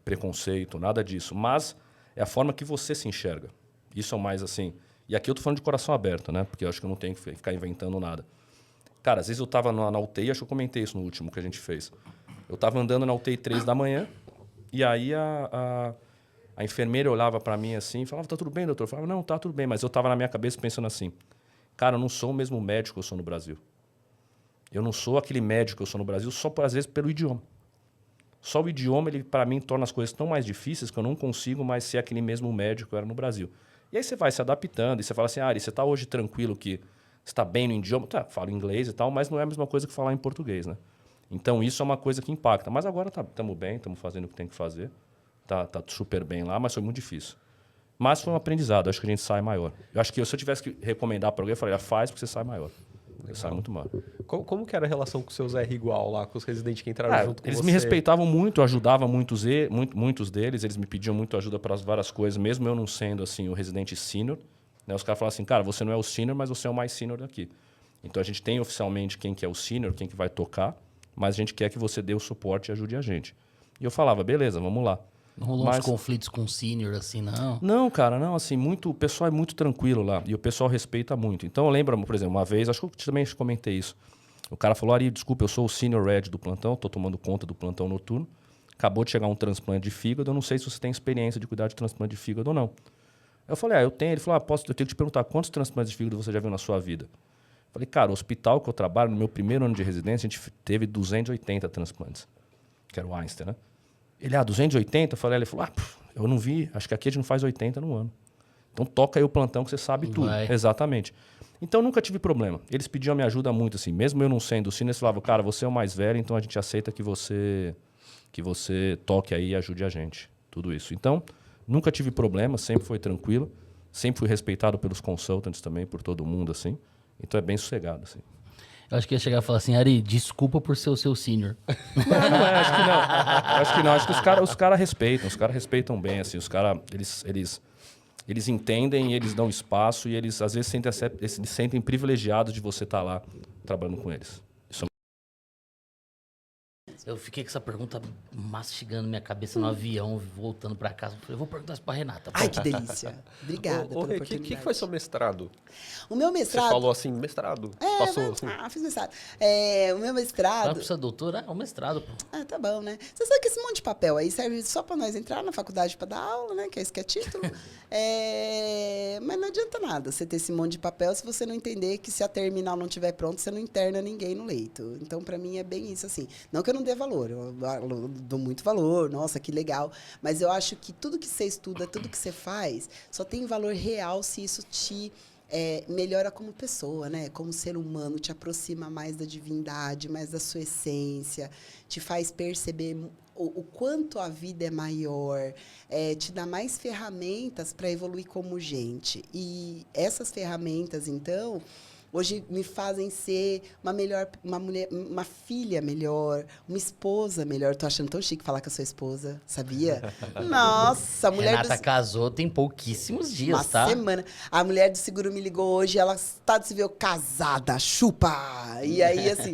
preconceito, nada disso, mas é a forma que você se enxerga. Isso é o mais assim... E aqui eu tô falando de coração aberto, né? Porque eu acho que eu não tenho que ficar inventando nada. Cara, às vezes eu tava na UTI, acho que eu comentei isso no último que a gente fez. Eu tava andando na UTI 3 da manhã, e aí a enfermeira olhava para mim assim e falava, tá tudo bem, doutor? Eu falava, não, tá tudo bem. Mas eu tava na minha cabeça pensando assim, cara, eu não sou o mesmo médico que eu sou no Brasil. Eu não sou aquele médico que eu sou no Brasil só, às vezes, pelo idioma. Só o idioma, ele para mim, torna as coisas tão mais difíceis que eu não consigo mais ser aquele mesmo médico que eu era no Brasil. E aí você vai se adaptando, e você fala assim, Ari, você tá hoje tranquilo que você tá bem no idioma? Tá, falo inglês e tal, mas não é a mesma coisa que falar em português, né? Então, isso é uma coisa que impacta. Mas agora estamos bem, estamos fazendo o que tem que fazer. Tá super bem lá, mas foi muito difícil. Mas foi um aprendizado, acho que a gente sai maior. Eu acho que se eu tivesse que recomendar para alguém, eu falaria, faz porque você sai maior. Você sai muito maior. Como que era a relação com os seus R igual lá, com os residentes que entraram junto com eles você? me respeitavam muito, eu ajudava muitos deles, eles me pediam muito ajuda para várias coisas, mesmo eu não sendo assim o residente sênior. Né? Os caras falavam assim, cara, você não é o sênior, mas você é o mais sênior daqui. Então a gente tem oficialmente quem que é o sênior, quem que vai tocar, mas a gente quer que você dê o suporte e ajude a gente. E eu falava, beleza, vamos lá. Não rolou uns conflitos com o sênior assim, não? Não, cara, não, assim, o pessoal é muito tranquilo lá e o pessoal respeita muito. Então eu lembro, por exemplo, uma vez, acho que eu também comentei isso. O cara falou, Ari, desculpa, eu sou o senior red do plantão, tô tomando conta do plantão noturno. Acabou de chegar um transplante de fígado, eu não sei se você tem experiência de cuidar de transplante de fígado ou não. Eu falei, eu tenho. Ele falou, eu tenho que te perguntar, quantos transplantes de fígado você já viu na sua vida? Eu falei, cara, o hospital que eu trabalho, no meu primeiro ano de residência, a gente teve 280 transplantes, que era o Einstein, né? Ele, 280? Eu falei, ele falou, eu não vi, acho que aqui a gente não faz 80 no ano. Então toca aí o plantão que você sabe tudo. Exatamente. Então nunca tive problema. Eles pediam minha ajuda muito, assim. Mesmo eu não sendo o sênior, eles falavam, cara, você é o mais velho, então a gente aceita que você toque aí e ajude a gente. Tudo isso. Então, nunca tive problema, sempre foi tranquilo. Sempre fui respeitado pelos consultants também, por todo mundo, assim. Então é bem sossegado, assim. Eu acho que ia chegar e falar assim, Ari, desculpa por ser o seu sênior. Não, acho que não. Acho que não. Acho que os caras respeitam. Os caras respeitam bem, assim. Os caras, eles entendem e eles dão espaço e eles, às vezes, se sentem privilegiados de você estar lá trabalhando com eles. Isso Eu fiquei com essa pergunta mastigando minha cabeça no avião, voltando pra casa. Eu vou perguntar isso pra Renata. Ai, que delícia. Obrigada pela oportunidade. O que foi seu mestrado? O meu mestrado... Você falou assim, mestrado. Passou assim. Fiz mestrado. O meu mestrado... Não precisa doutora? É um mestrado, pô. Tá bom, né? Você sabe que esse monte de papel aí serve só pra nós entrar na faculdade pra dar aula, né? Que é isso que é título. Mas não adianta nada você ter esse monte de papel se você não entender que se a terminal não estiver pronta, você não interna ninguém no leito. Então, pra mim, é bem isso, assim. Não que eu não dê valor, eu dou muito valor, nossa, que legal. Mas eu acho que tudo que você estuda, tudo que você faz, só tem valor real se isso te melhora como pessoa, né? Como ser humano, te aproxima mais da divindade, mais da sua essência, te faz perceber o quanto a vida é maior, te dá mais ferramentas para evoluir como gente. E essas ferramentas, então... Hoje me fazem ser uma mulher, uma filha melhor, uma esposa melhor. Tô achando tão chique falar que eu sou esposa, sabia? Nossa, a mulher Renata casou tem pouquíssimos dias, uma tá? semana. A mulher do seguro me ligou hoje, ela está de civil casada, chupa! E aí, assim...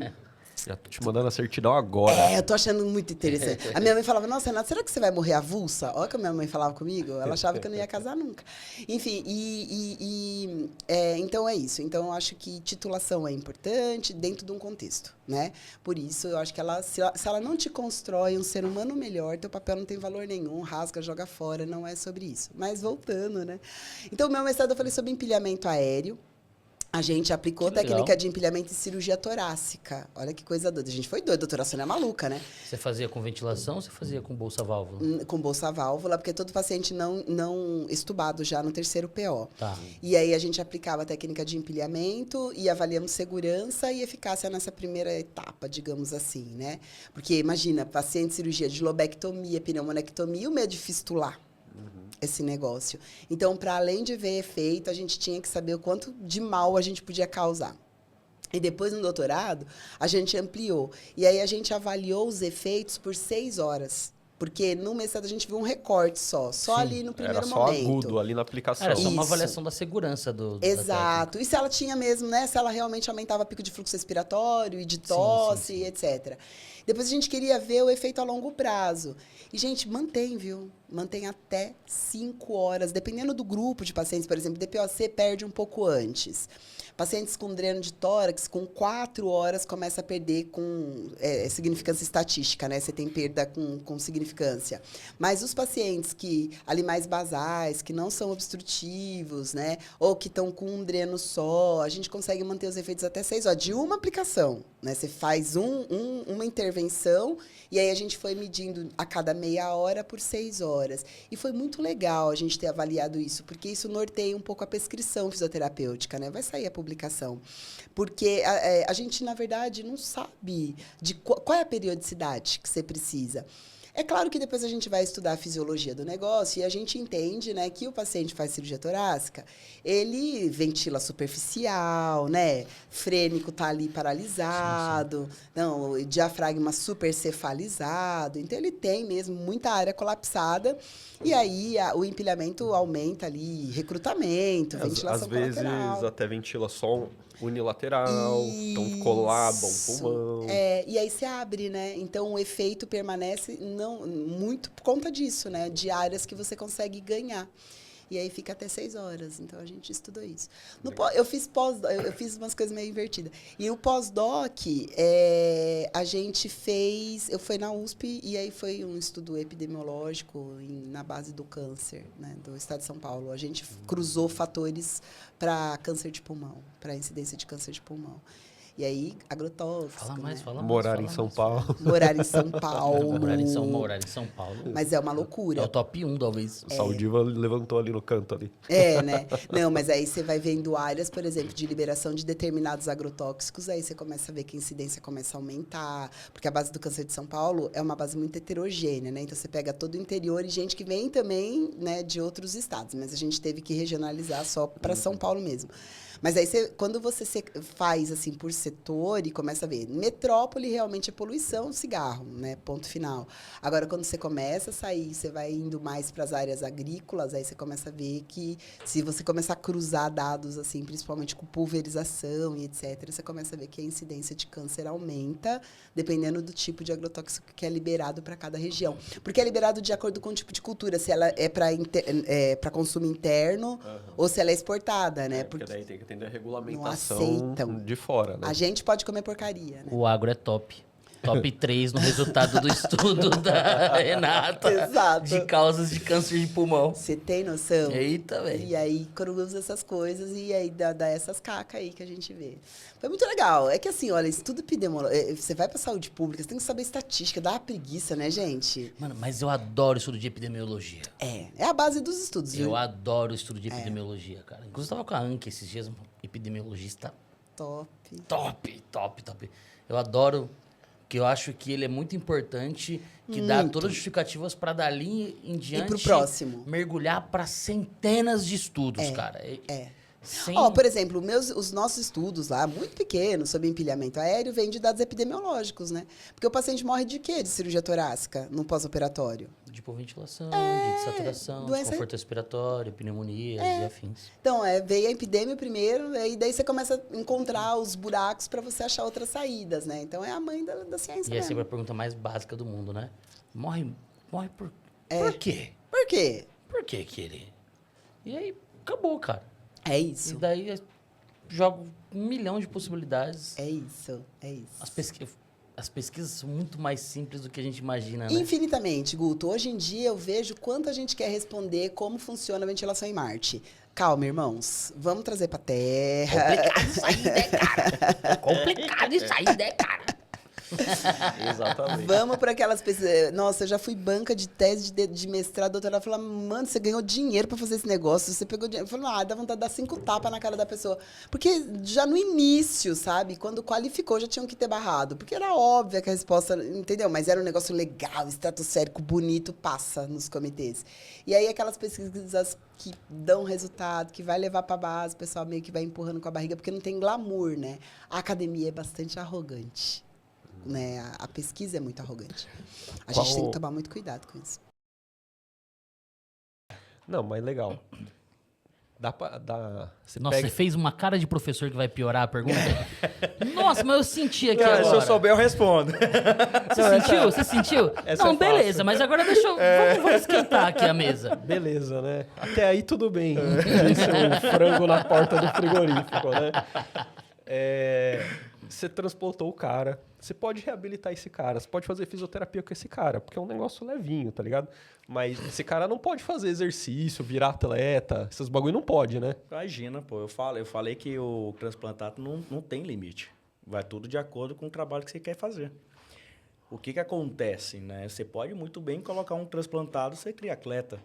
Já tô te mandando a certidão agora. Eu tô achando muito interessante. A minha mãe falava, nossa, Renata, será que você vai morrer avulsa? Olha que a minha mãe falava comigo. Ela achava que eu não ia casar nunca. Enfim, então é isso. Então, eu acho que titulação é importante dentro de um contexto, né? Por isso, eu acho que se ela não te constrói um ser humano melhor, teu papel não tem valor nenhum, rasga, joga fora, não é sobre isso. Mas voltando, né? Então, o meu mestrado eu falei sobre empilhamento aéreo. A gente aplicou técnica de empilhamento e cirurgia torácica. Olha que coisa doida. A gente foi doida, a doutora Sônia é maluca, né? Você fazia com ventilação ou você fazia com bolsa-válvula? Com bolsa-válvula, porque todo paciente não estubado já no terceiro PO. Tá. E aí a gente aplicava a técnica de empilhamento e avaliamos segurança e eficácia nessa primeira etapa, digamos assim, né? Porque imagina, paciente cirurgia de lobectomia, pneumonectomia, o medo de fistular. esse negócio. Então, para além de ver efeito, a gente tinha que saber o quanto de mal a gente podia causar. E depois, no doutorado, a gente ampliou. E aí, a gente avaliou os efeitos por 6 horas. Porque no mestrado a gente viu um recorte só ali no primeiro Era só momento. agudo, ali na aplicação. Era só uma Isso. avaliação da segurança da Exato. E se ela tinha mesmo, né? Se ela realmente aumentava o pico de fluxo respiratório e de tosse, etc. Depois a gente queria ver o efeito a longo prazo. E, gente, mantém, viu? Mantém até 5 horas. Dependendo do grupo de pacientes, por exemplo, DPOC perde um pouco antes. Pacientes com dreno de tórax, com 4 horas, começa a perder com significância estatística, né? Você tem perda com significância. Mas os pacientes que, ali mais basais, que não são obstrutivos, né? Ou que estão com um dreno só, a gente consegue manter os efeitos até 6 horas, de uma aplicação, né? Você faz uma intervenção e aí a gente foi medindo a cada meia hora por 6 horas. E foi muito legal a gente ter avaliado isso, porque isso norteia um pouco a prescrição fisioterapêutica, né? Vai sair a publicação. Porque a gente, na verdade, não sabe de qual é a periodicidade que você precisa. É claro que depois a gente vai estudar a fisiologia do negócio e a gente entende, né, que o paciente faz cirurgia torácica, ele ventila superficial, né? Frênico está ali paralisado, não, o diafragma supercefalizado, então ele tem mesmo muita área colapsada e aí o empilhamento aumenta ali, recrutamento, ventilação às vezes colateral. até ventila só unilateral, então colaba um pulmão. E aí você abre, né? Então o efeito permanece não muito por conta disso, né? De áreas que você consegue ganhar. E aí fica até 6 horas. Então a gente estudou isso. Eu fiz eu fiz umas coisas meio invertidas. E o pós-doc, a gente fez. Eu fui na USP e aí foi um estudo epidemiológico na base do câncer, né, do estado de São Paulo. A gente cruzou fatores para câncer de pulmão, para incidência de câncer de pulmão. E aí, agrotóxico. Fala mais. Morar em São Paulo. Morar em São Paulo. Morar em São Paulo. Mas é uma loucura. É o top 1, talvez. O Saldiva levantou ali no canto ali. Né? Não, mas aí você vai vendo áreas, por exemplo, de liberação de determinados agrotóxicos, aí você começa a ver que a incidência começa a aumentar, porque a base do câncer de São Paulo é uma base muito heterogênea, né? Então você pega todo o interior e gente que vem também, né, de outros estados, mas a gente teve que regionalizar só para São Paulo mesmo. Mas aí, quando você faz assim por setor e começa a ver, metrópole realmente é poluição, cigarro, né? Ponto final. Agora, quando você começa a sair, você vai indo mais para as áreas agrícolas, aí você começa a ver que, se você começar a cruzar dados, assim, principalmente com pulverização e etc., você começa a ver que a incidência de câncer aumenta, dependendo do tipo de agrotóxico que é liberado para cada região. Porque é liberado de acordo com o tipo de cultura, se ela é para consumo interno ou se ela é exportada, né? Porque daí tem que entender a regulamentação aceitam. de fora, né? A gente pode comer porcaria, né? O agro é top. Top 3 no resultado do estudo da Renata. Exato. De causas de câncer de pulmão. Você tem noção? Eita, velho. E aí cruza essas coisas e aí dá essas cacas aí que a gente vê. Foi muito legal. É que assim, olha, estudo epidemiológico, você vai pra saúde pública, você tem que saber estatística, dá uma preguiça, né, gente? Mano, mas eu adoro estudo de epidemiologia. É a base dos estudos, viu? Eu adoro estudo de epidemiologia, cara. Inclusive, eu tava com a Anke esses dias, um epidemiologista top. Eu adoro, que eu acho que ele é muito importante, que dá todas as justificativas para dali em diante... E pro próximo. Mergulhar para centenas de estudos, cara. Por exemplo, os nossos estudos lá, muito pequenos, sobre empilhamento aéreo, vêm de dados epidemiológicos, né? Porque o paciente morre de quê? De cirurgia torácica no pós-operatório? De hipoventilação, de saturação, desconforto respiratório, pneumonias e afins. Então, veio a epidemia primeiro, e daí você começa a encontrar os buracos para você achar outras saídas, né? Então, é a mãe da ciência. E é sempre a pergunta mais básica do mundo, né? Morre por quê? Por quê? Por que ele... E aí, acabou, cara. É isso. E daí, jogo 1 milhão de possibilidades. É isso. As pesquisas são muito mais simples do que a gente imagina, né? Infinitamente, Guto. Hoje em dia, eu vejo quanto a gente quer responder como funciona a ventilação em Marte. Calma, irmãos. Vamos trazer pra Terra. Complicado isso aí, né, cara? Exatamente. Vamos para aquelas pessoas. Nossa, eu já fui banca de tese de mestrado, doutorado. Falei, mano, você ganhou dinheiro para fazer esse negócio. Você pegou dinheiro. Eu falei, dá vontade de dar 5 tapas na cara da pessoa. Porque já no início, sabe? Quando qualificou, já tinham que ter barrado. Porque era óbvia que a resposta, entendeu? Mas era um negócio legal, estratosférico, bonito, passa nos comitês. E aí aquelas pesquisas que dão resultado, que vai levar para a base, o pessoal meio que vai empurrando com a barriga, porque não tem glamour, né? A academia é bastante arrogante. Né? A pesquisa é muito arrogante. A gente tem que tomar muito cuidado com isso. Não, mas legal. Você fez uma cara de professor que vai piorar a pergunta? Nossa, mas eu senti aqui agora. Se eu souber, eu respondo. Você sentiu? Não, beleza, mas agora deixa eu... Vamos esquentar aqui a mesa. Beleza, né? Até aí tudo bem. Esse é o frango na porta do frigorífico, né? Você transplantou o cara. Você pode reabilitar esse cara. Você pode fazer fisioterapia com esse cara, porque é um negócio levinho, tá ligado? Mas esse cara não pode fazer exercício, virar atleta. Esses bagulho não pode, né? Imagina, pô. Eu falei que o transplantado não tem limite. Vai tudo de acordo com o trabalho que você quer fazer. O que acontece, né? Você pode muito bem colocar um transplantado ser triatleta,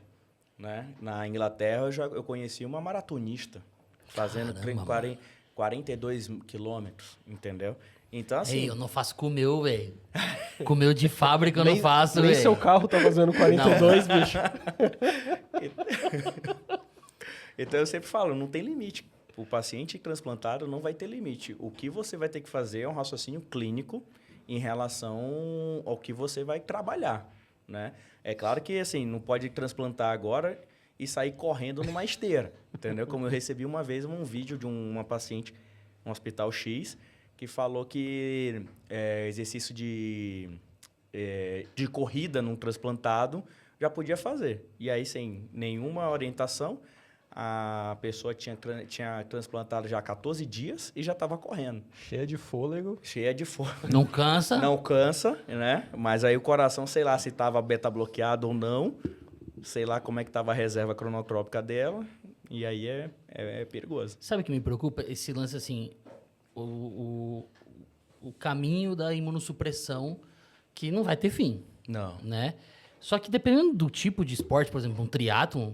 né? Na Inglaterra, eu conheci uma maratonista fazendo 42 quilômetros, entendeu? Então, assim... Ei, eu não faço com o meu, velho. Com o meu de fábrica eu não faço, velho. Nem seu carro tá fazendo 42, bicho. Então, eu sempre falo, não tem limite. O paciente transplantado não vai ter limite. O que você vai ter que fazer é um raciocínio clínico em relação ao que você vai trabalhar, né? É claro que, assim, não pode transplantar agora e sair correndo numa esteira, entendeu? Como eu recebi uma vez um vídeo de uma paciente no Hospital X que falou que exercício de corrida num transplantado já podia fazer. E aí, sem nenhuma orientação, a pessoa tinha transplantado já há 14 dias e já estava correndo. Cheia de fôlego. Cheia de fôlego. Não cansa? Não cansa, né? Mas aí o coração, sei lá se estava beta-bloqueado ou não. Sei lá como é que estava a reserva cronotrópica dela. E aí é perigoso. Sabe o que me preocupa? Esse lance, assim... O caminho da imunossupressão que não vai ter fim. Não. Né? Só que dependendo do tipo de esporte, por exemplo, um triatlon,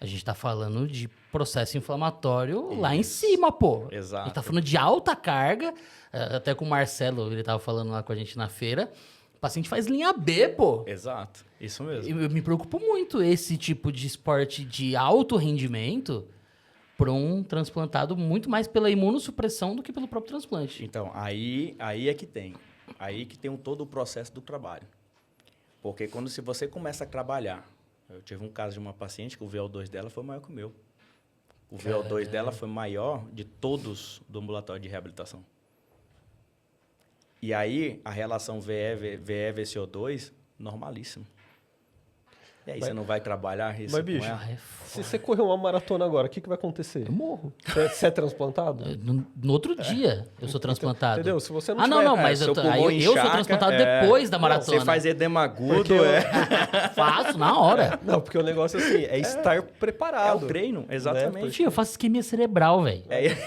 a gente tá falando de processo inflamatório lá em cima, pô. Exato. A gente tá falando de alta carga, até com o Marcelo, ele tava falando lá com a gente na feira, o paciente faz linha B, pô. Exato, isso mesmo. Eu me preocupo muito esse tipo de esporte de alto rendimento para um transplantado muito mais pela imunossupressão do que pelo próprio transplante. Então, aí é que tem. Aí que tem todo o processo do trabalho. Porque se você começa a trabalhar... Eu tive um caso de uma paciente que o VO2 dela foi maior que o meu. O VO2 dela foi maior de todos do ambulatório de reabilitação. E aí, a relação VE-VCO2, normalíssima. E aí, você não vai trabalhar isso? Mas, bicho, se você correr uma maratona agora, o que vai acontecer? Eu morro. Você é transplantado? No outro dia, eu sou transplantado. Entendeu? Se você não não, mas eu sou transplantado depois da maratona. Você faz edema agudo, Faço na hora. Não, porque o negócio, assim, é estar preparado. É o treino, exatamente. Né? Tio, eu faço isquemia cerebral, velho.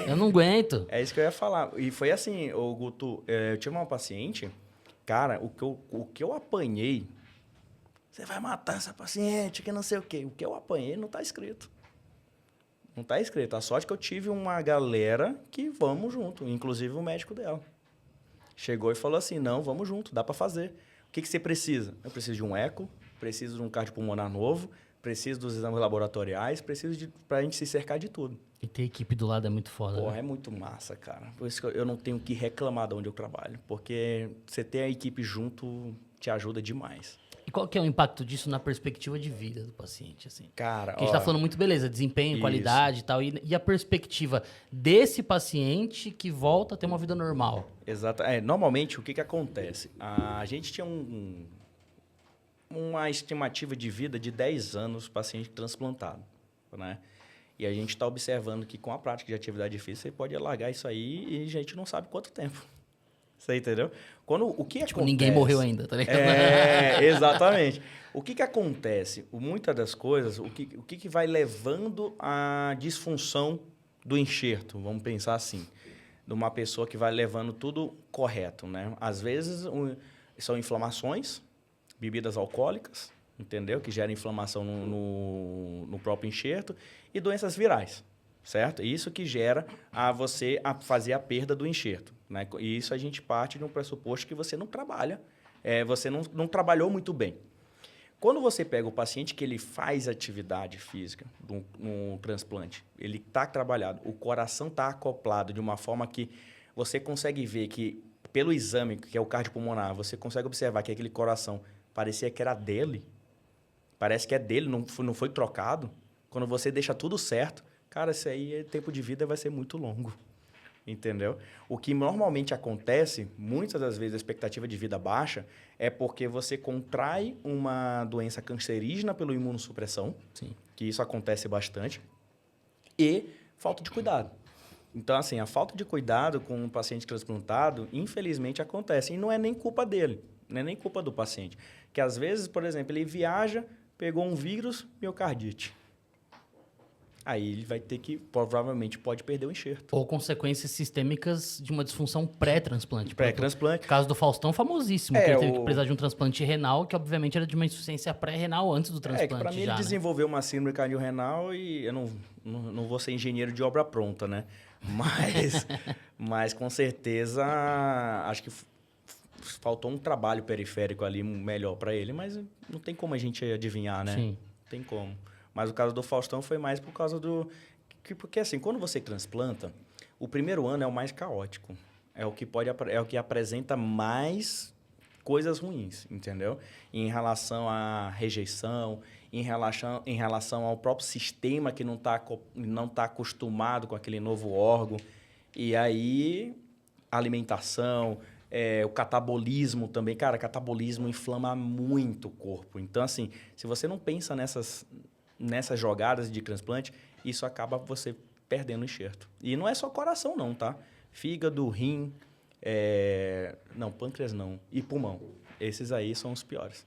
Eu não aguento. É isso que eu ia falar. E foi assim, Guto, eu tive uma paciente, cara, o que eu apanhei... Você vai matar essa paciente, que não sei o quê. O que eu apanhei não está escrito. Não está escrito. A sorte que eu tive uma galera que vamos junto, inclusive o médico dela. Chegou e falou assim, não, vamos junto, dá para fazer. O que você precisa? Eu preciso de um eco, preciso de um cardiopulmonar novo, preciso dos exames laboratoriais, preciso para a gente se cercar de tudo. E ter equipe do lado é muito foda. Porra, é muito massa, cara. Por isso que eu não tenho que reclamar de onde eu trabalho. Porque você ter a equipe junto te ajuda demais. E qual que é o impacto disso na perspectiva de vida do paciente, assim? Cara, porque a gente tá falando muito, beleza, desempenho, qualidade e tal. E a perspectiva desse paciente que volta a ter uma vida normal? Exato. Normalmente, o que acontece? A gente tinha uma estimativa de vida de 10 anos paciente transplantado, né? E a gente está observando que com a prática de atividade física, você pode alargar isso aí e a gente não sabe quanto tempo. Você entendeu? O que acontece... ninguém morreu ainda, tá ligado? Exatamente. O que acontece? Muitas das coisas, o que vai levando à disfunção do enxerto, vamos pensar assim. de uma pessoa que vai levando tudo correto, né? Às vezes são inflamações, bebidas alcoólicas, entendeu? Que geram inflamação no próprio enxerto e doenças virais, certo? Isso que gera você fazer a perda do enxerto, né? E isso a gente parte de um pressuposto que você não trabalha, você não trabalhou muito bem. Quando você pega o paciente que ele faz atividade física no transplante, ele está trabalhado, o coração está acoplado de uma forma que você consegue ver que, pelo exame, que é o cardiopulmonar, você consegue observar que aquele coração parecia que era dele, parece que é dele, não foi trocado. Quando você deixa tudo certo, cara, isso aí, o tempo de vida vai ser muito longo. Entendeu? O que normalmente acontece, muitas das vezes a expectativa de vida baixa, é porque você contrai uma doença cancerígena pela imunossupressão, que isso acontece bastante, e falta de cuidado. Então, assim, a falta de cuidado com um paciente transplantado, infelizmente, acontece. E não é nem culpa dele, não é nem culpa do paciente. Que às vezes, por exemplo, ele viaja, pegou um vírus, miocardite. Aí ele vai ter que, provavelmente, pode perder o enxerto. Ou consequências sistêmicas de uma disfunção pré-transplante. Pré-transplante. O caso do Faustão, famosíssimo, que ele teve que precisar de um transplante renal, que obviamente era de uma insuficiência pré-renal antes do transplante. Que para mim ele desenvolveu uma síndrome cardiorrenal e eu não vou ser engenheiro de obra pronta, né? Mas com certeza, acho que faltou um trabalho periférico ali melhor para ele, mas não tem como a gente adivinhar, né? Sim. Não tem como. Mas o caso do Faustão foi mais por causa do... Porque, assim, quando você transplanta, o primeiro ano é o mais caótico. É o que apresenta mais coisas ruins, entendeu? Em relação à rejeição, em relação ao próprio sistema que não tá acostumado com aquele novo órgão. E aí, a alimentação... o catabolismo também. Cara, catabolismo inflama muito o corpo. Então, assim, se você não pensa nessas jogadas de transplante, isso acaba você perdendo o enxerto. E não é só coração, não, tá? Fígado, rim, não, pâncreas não, e pulmão. Esses aí são os piores.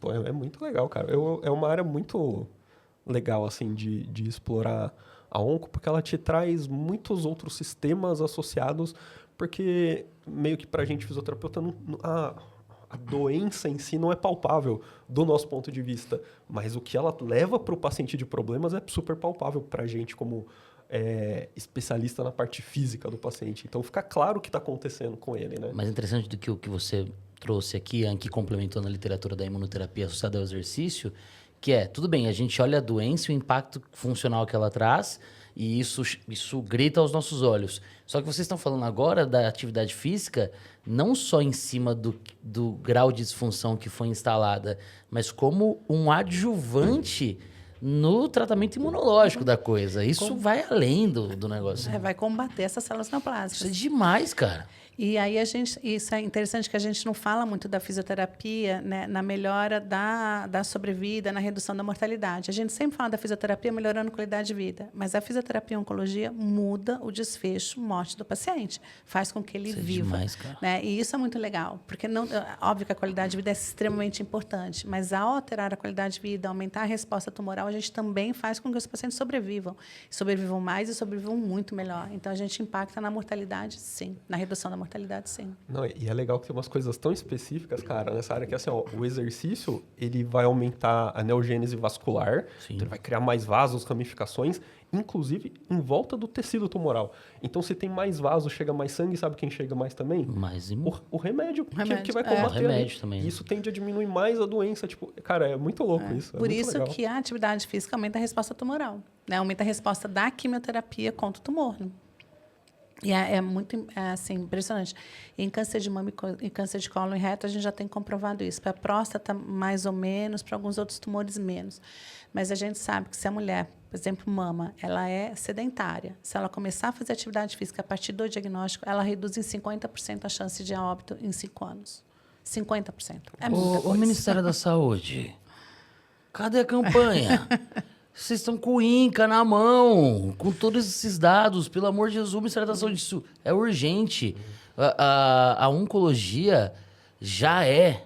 Pô, é muito legal, cara. É uma área muito legal, assim, de explorar a onco, porque ela te traz muitos outros sistemas associados, porque meio que pra gente fisioterapeuta, a doença em si não é palpável do nosso ponto de vista, mas o que ela leva para o paciente de problemas é super palpável pra gente como especialista na parte física do paciente. Então fica claro o que está acontecendo com ele, né? Mais interessante do que o que você trouxe aqui, Anki, complementou na literatura da imunoterapia associada ao exercício, que tudo bem, a gente olha a doença e o impacto funcional que ela traz, e isso grita aos nossos olhos. Só que vocês estão falando agora da atividade física, não só em cima do grau de disfunção que foi instalada, mas como um adjuvante no tratamento imunológico da coisa. Isso vai além do negócio. Vai combater essas células neoplásicas. Isso é demais, cara. E aí isso é interessante que a gente não fala muito da fisioterapia, né, na melhora da sobrevida, na redução da mortalidade. A gente sempre fala da fisioterapia melhorando a qualidade de vida, mas a fisioterapia e a oncologia muda o desfecho, morte do paciente, faz com que ele viva. Demais, cara. Né? E isso é muito legal, porque óbvio que a qualidade de vida é extremamente importante, mas ao alterar a qualidade de vida, aumentar a resposta tumoral, a gente também faz com que os pacientes sobrevivam mais e sobrevivam muito melhor. Então a gente impacta na mortalidade, sim, na redução da mortalidade, sim. Não, e é legal que tem umas coisas tão específicas, cara, nessa área que assim, ó, o exercício, ele vai aumentar a neogênese vascular, então ele vai criar mais vasos, ramificações, inclusive em volta do tecido tumoral. Então, se tem mais vasos, chega mais sangue, sabe quem chega mais também? O remédio, que vai combater. O remédio também. E isso tende a diminuir mais a doença. Tipo, cara, é muito louco isso. Por isso legal. Que a atividade física aumenta a resposta tumoral, né? Aumenta a resposta da quimioterapia contra o tumor, né? E é muito assim, impressionante. Em câncer de mama e câncer de colo e reto, a gente já tem comprovado isso. Para a próstata, mais ou menos, para alguns outros tumores, menos. Mas a gente sabe que se a mulher, por exemplo, mama, ela é sedentária. Se ela começar a fazer atividade física a partir do diagnóstico, ela reduz em 50% a chance de óbito em 5 anos. 50%. É muita coisa. O Ministério da Saúde, cadê a campanha? Vocês estão com o INCA na mão, com todos esses dados. Pelo amor de Jesus, o Ministério da Saúde, isso é urgente. A oncologia já é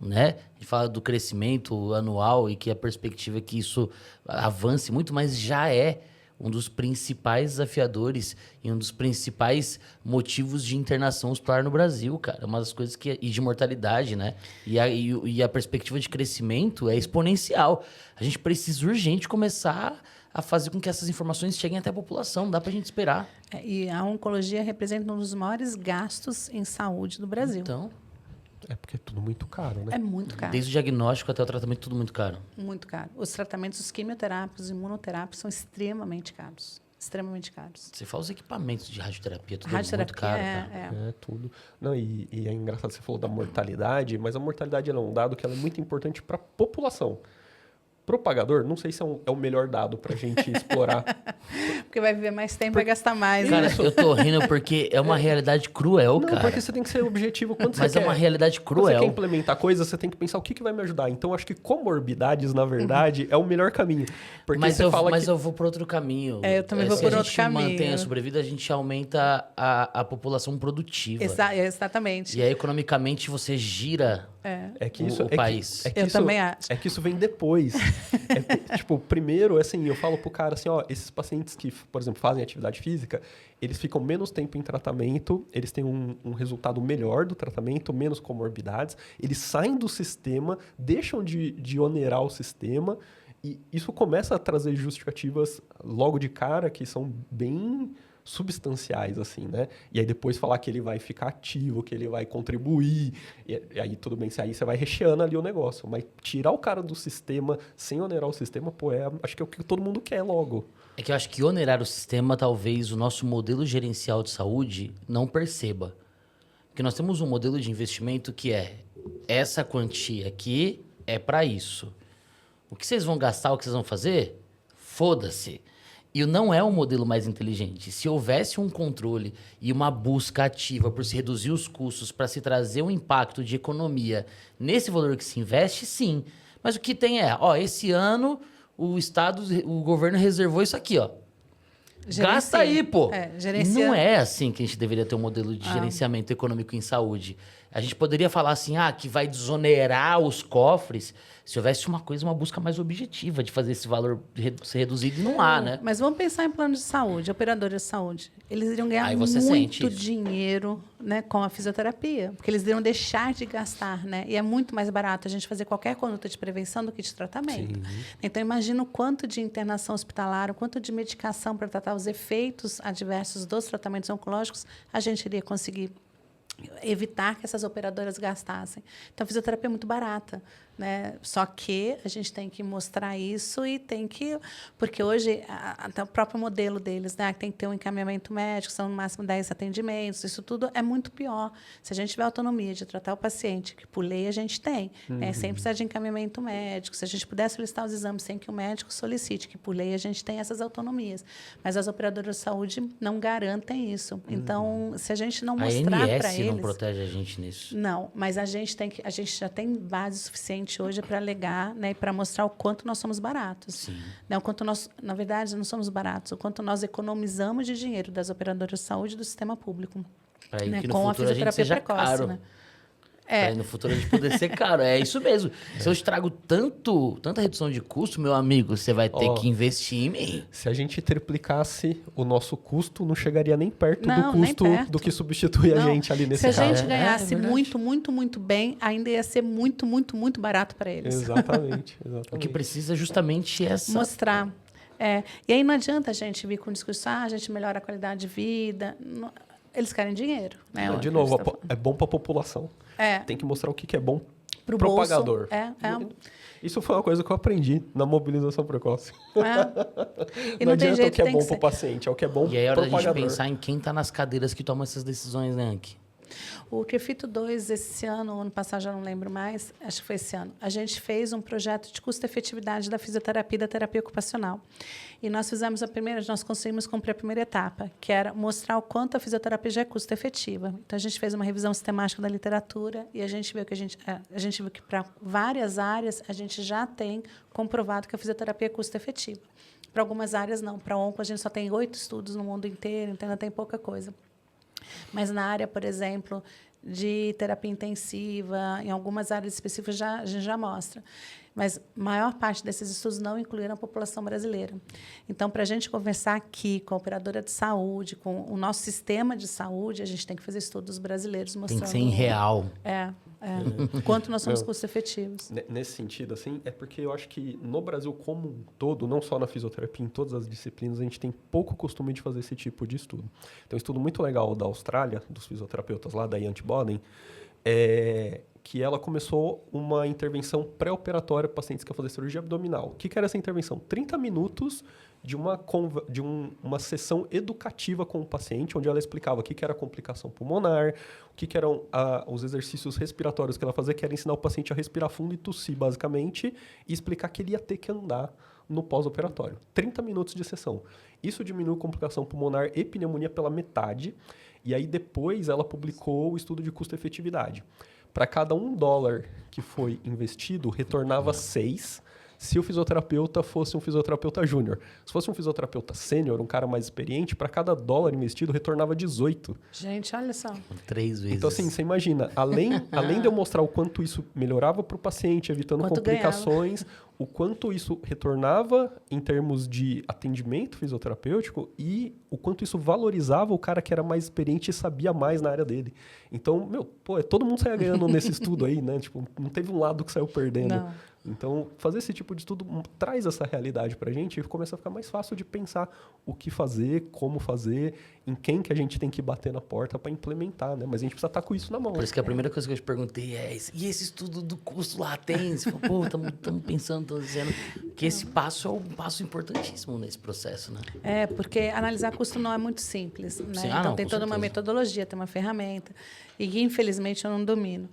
né? A gente fala do crescimento anual e que a perspectiva é que isso avance muito, mas já é um dos principais desafiadores e um dos principais motivos de internação hospitalar no Brasil, cara. Uma das coisas que... E de mortalidade, né? E a perspectiva de crescimento é exponencial. A gente precisa urgente começar a fazer com que essas informações cheguem até a população. Não dá pra gente esperar. E a oncologia representa um dos maiores gastos em saúde do Brasil. Então... É porque é tudo muito caro, né? É muito caro. Desde o diagnóstico até o tratamento, tudo muito caro. Muito caro. Os tratamentos, os quimioterápicos, imunoterápicos são extremamente caros. Extremamente caros. Você fala os equipamentos de radioterapia, tudo Radioterapia muito caro, cara. É tudo. Não, e é engraçado, você falou da mortalidade, mas a mortalidade ela é um dado que ela é muito importante para a população. Propagador, não sei se é o melhor dado pra gente explorar. Porque vai viver mais tempo, vai gastar mais. Cara, né? eu tô rindo porque é uma realidade cruel, Não, cara. porque você tem que ser objetivo quando Mas você é quer. uma realidade Quando você cruel. quer implementar coisas, você tem que pensar o que vai me ajudar. Então, acho que comorbidades, na verdade, é o melhor caminho. Porque Mas, você fala que... eu vou por outro caminho. Eu também vou por outro caminho. Se a gente mantém a sobrevida, a gente aumenta a população produtiva. Exatamente. E aí, economicamente, você gira o país. Também acho. É que isso vem depois. Tipo, primeiro, assim, eu falo pro cara assim, ó, esses pacientes que, por exemplo, fazem atividade física, eles ficam menos tempo em tratamento, eles têm um resultado melhor do tratamento, menos comorbidades, eles saem do sistema, deixam de onerar o sistema, e isso começa a trazer justificativas logo de cara que são bem substanciais, assim, né? E aí depois falar que ele vai ficar ativo, que ele vai contribuir, e aí tudo bem, aí você vai recheando ali o negócio. Mas tirar o cara do sistema sem onerar o sistema, pô, acho que é o que todo mundo quer logo. É que eu acho que onerar o sistema, talvez o nosso modelo gerencial de saúde não perceba. Porque nós temos um modelo de investimento que é essa quantia aqui é para isso. O que vocês vão gastar, o que vocês vão fazer, foda-se. E não é o modelo mais inteligente. Se houvesse um controle e uma busca ativa por se reduzir os custos para se trazer um impacto de economia nesse valor que se investe, sim. Mas o que tem esse ano o governo reservou isso aqui, ó. Gasta aí, pô. Não é assim que a gente deveria ter um modelo de gerenciamento econômico em saúde. A gente poderia falar assim, que vai desonerar os cofres se houvesse uma busca mais objetiva de fazer esse valor ser reduzido, e não há, né? Mas vamos pensar em plano de saúde, operadores de saúde. Eles iriam ganhar muito dinheiro, né, com a fisioterapia, porque eles iriam deixar de gastar, né? E é muito mais barato a gente fazer qualquer conduta de prevenção do que de tratamento. Sim. Então, imagina o quanto de internação hospitalar, o quanto de medicação para tratar os efeitos adversos dos tratamentos oncológicos a gente iria conseguir evitar que essas operadoras gastassem. Então, a fisioterapia é muito barata, né? Só que a gente tem que mostrar isso e tem que... Porque hoje, até o próprio modelo deles, né? Tem que ter um encaminhamento médico, são no máximo 10 atendimentos, isso tudo é muito pior. Se a gente tiver autonomia de tratar o paciente, que por lei a gente tem, sem precisar de encaminhamento médico, se a gente puder solicitar os exames sem que o médico solicite, que por lei a gente tem essas autonomias. Mas as operadoras de saúde não garantem isso. Então, se a gente não mostrar para eles... não protege a gente nisso. Não, mas a gente já tem base suficiente hoje para alegar, né, e para mostrar o quanto nós somos baratos. Sim. Né, o quanto nós, na verdade, não somos baratos, o quanto nós economizamos de dinheiro das operadoras de saúde do sistema público. Para né, que no com a futuro a gente seja precoce, caro. né? Para no futuro a gente poder ser caro. É isso mesmo. Se eu estrago tanta redução de custo, meu amigo, você vai ter que investir em mim. Se a gente triplicasse o nosso custo, não chegaria nem perto do custo do que substitui a gente ali nesse caso. Se a gente caso. ganhasse muito bem, ainda ia ser muito barato para eles. Exatamente. O que precisa é justamente essa... Mostrar. E aí não adianta a gente vir com o discurso, a gente melhora a qualidade de vida. Eles querem dinheiro. Né? De novo, é bom para a população. Tem que mostrar o que é bom pro propagador. Bolso. Isso foi uma coisa que eu aprendi na mobilização precoce. E não adianta o que é bom para o paciente, é o que é bom para o propagador. E aí é hora da gente pensar em quem está nas cadeiras que tomam essas decisões, né, Anki? O CREFITO 2, esse ano passado, já não lembro mais, acho que foi esse ano, a gente fez um projeto de custo-efetividade da fisioterapia e da terapia ocupacional. E nós fizemos nós conseguimos cumprir a primeira etapa, que era mostrar o quanto a fisioterapia já é custo-efetiva. Então, a gente fez uma revisão sistemática da literatura e a gente viu que para várias áreas a gente já tem comprovado que a fisioterapia é custo-efetiva. Para algumas áreas, não. Para onco, a gente só tem 8 estudos no mundo inteiro, então ainda tem pouca coisa. Mas na área, por exemplo, de terapia intensiva, em algumas áreas específicas a gente já mostra. Mas a maior parte desses estudos não incluíram a população brasileira. Então, para a gente conversar aqui com a operadora de saúde, com o nosso sistema de saúde, a gente tem que fazer estudos brasileiros mostrando... Tem que ser em real. Quanto nós somos custo-efetivos. Nesse sentido, assim, é porque eu acho que no Brasil como um todo, não só na fisioterapia, em todas as disciplinas, a gente tem pouco costume de fazer esse tipo de estudo. Tem um estudo muito legal da Austrália, dos fisioterapeutas lá, da Ian Boden, que ela começou uma intervenção pré-operatória para pacientes que iam fazer cirurgia abdominal. O que era essa intervenção? 30 minutos de uma sessão educativa com o paciente, onde ela explicava o que era complicação pulmonar, o que eram os exercícios respiratórios que ela fazia, que era ensinar o paciente a respirar fundo e tossir, basicamente, e explicar que ele ia ter que andar no pós-operatório. 30 minutos de sessão. Isso diminuiu complicação pulmonar e pneumonia pela metade, e aí depois ela publicou o estudo de custo-efetividade. Para cada $1 que foi investido, retornava 6 se o fisioterapeuta fosse um fisioterapeuta júnior. Se fosse um fisioterapeuta sênior, um cara mais experiente, para cada $1 investido, retornava 18. Gente, olha só. 3 vezes. Então, assim, você imagina, além de eu mostrar o quanto isso melhorava para o paciente, evitando complicações, o quanto isso retornava em termos de atendimento fisioterapêutico e o quanto isso valorizava o cara que era mais experiente e sabia mais na área dele. Então, todo mundo saia ganhando nesse estudo aí, né? Tipo, não teve um lado que saiu perdendo. Não. Então, fazer esse tipo de estudo traz essa realidade pra gente e começa a ficar mais fácil de pensar o que fazer, como fazer, em quem que a gente tem que bater na porta para implementar, né? Mas a gente precisa estar com isso na mão. Por isso que a primeira coisa que eu te perguntei é e esse estudo do custo lá tem? Você falou, estamos pensando, estamos dizendo que esse passo é um passo importantíssimo nesse processo, né? Porque analisar custo não é muito simples, né? Sim, então não, tem toda uma metodologia, tem uma ferramenta, e que infelizmente eu não domino.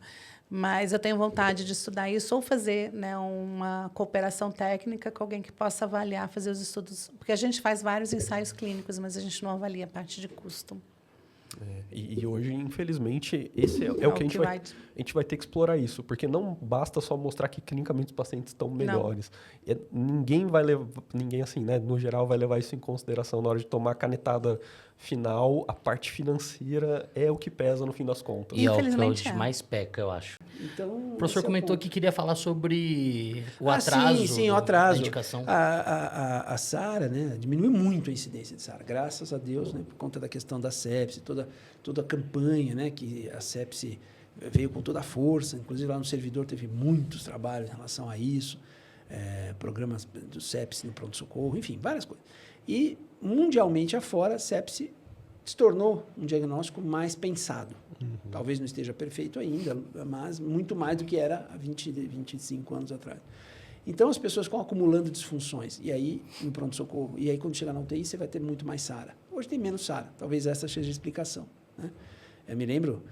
Mas eu tenho vontade de estudar isso ou fazer, né, uma cooperação técnica com alguém que possa avaliar, fazer os estudos. Porque a gente faz vários ensaios clínicos, mas a gente não avalia a parte de custo. E hoje, infelizmente, esse é o que a gente vai ter que explorar isso. Porque não basta só mostrar que clinicamente os pacientes estão melhores. Ninguém assim, né, no geral, vai levar isso em consideração na hora de tomar a canetada final. A parte financeira é o que pesa no fim das contas. E é o que hoje mais peca, eu acho. Então, o professor comentou que queria falar sobre o atraso. Sim, o atraso. Da indicação. A SARA, né, diminui muito a incidência de SARA, graças a Deus, né, por conta da questão da sepse, toda a campanha, né, que a sepse veio com toda a força. Inclusive, lá no servidor teve muitos trabalhos em relação a isso, programas do sepse no pronto-socorro, enfim, várias coisas. E, mundialmente afora, a sepse se tornou um diagnóstico mais pensado. Talvez não esteja perfeito ainda, mas muito mais do que era há 25 anos atrás. Então, as pessoas ficam acumulando disfunções. E aí, no pronto-socorro, e aí quando chegar na UTI, você vai ter muito mais SARA. Hoje tem menos SARA. Talvez essa seja a explicação, né? Eu me lembro,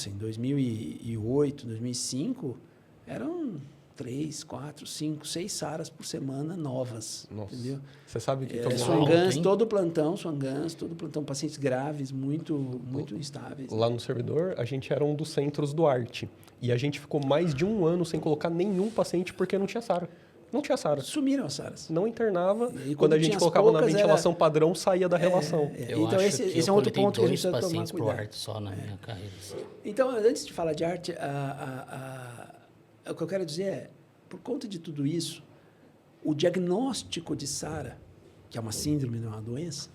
em 2008, 2005, eram 3, 4, 5, 6 SARAs por semana novas. Nossa. Entendeu? Você sabe que Swangans, todo plantão, pacientes graves, muito instáveis. Lá no servidor, a gente era um dos centros do ARTE. E a gente ficou mais de 1 ano sem colocar nenhum paciente porque não tinha SARA. Não tinha SARA. Sumiram as SARAs. Não internava. E quando a gente colocava na ventilação padrão, saía da relação. Eu então, acho esse é um outro ponto que a gente precisa tomar pacientes cuidado. pro ARTE só na minha carreira. Então, antes de falar de ARTE, o que eu quero dizer é, por conta de tudo isso, o diagnóstico de SARA, que é uma síndrome, não é uma doença,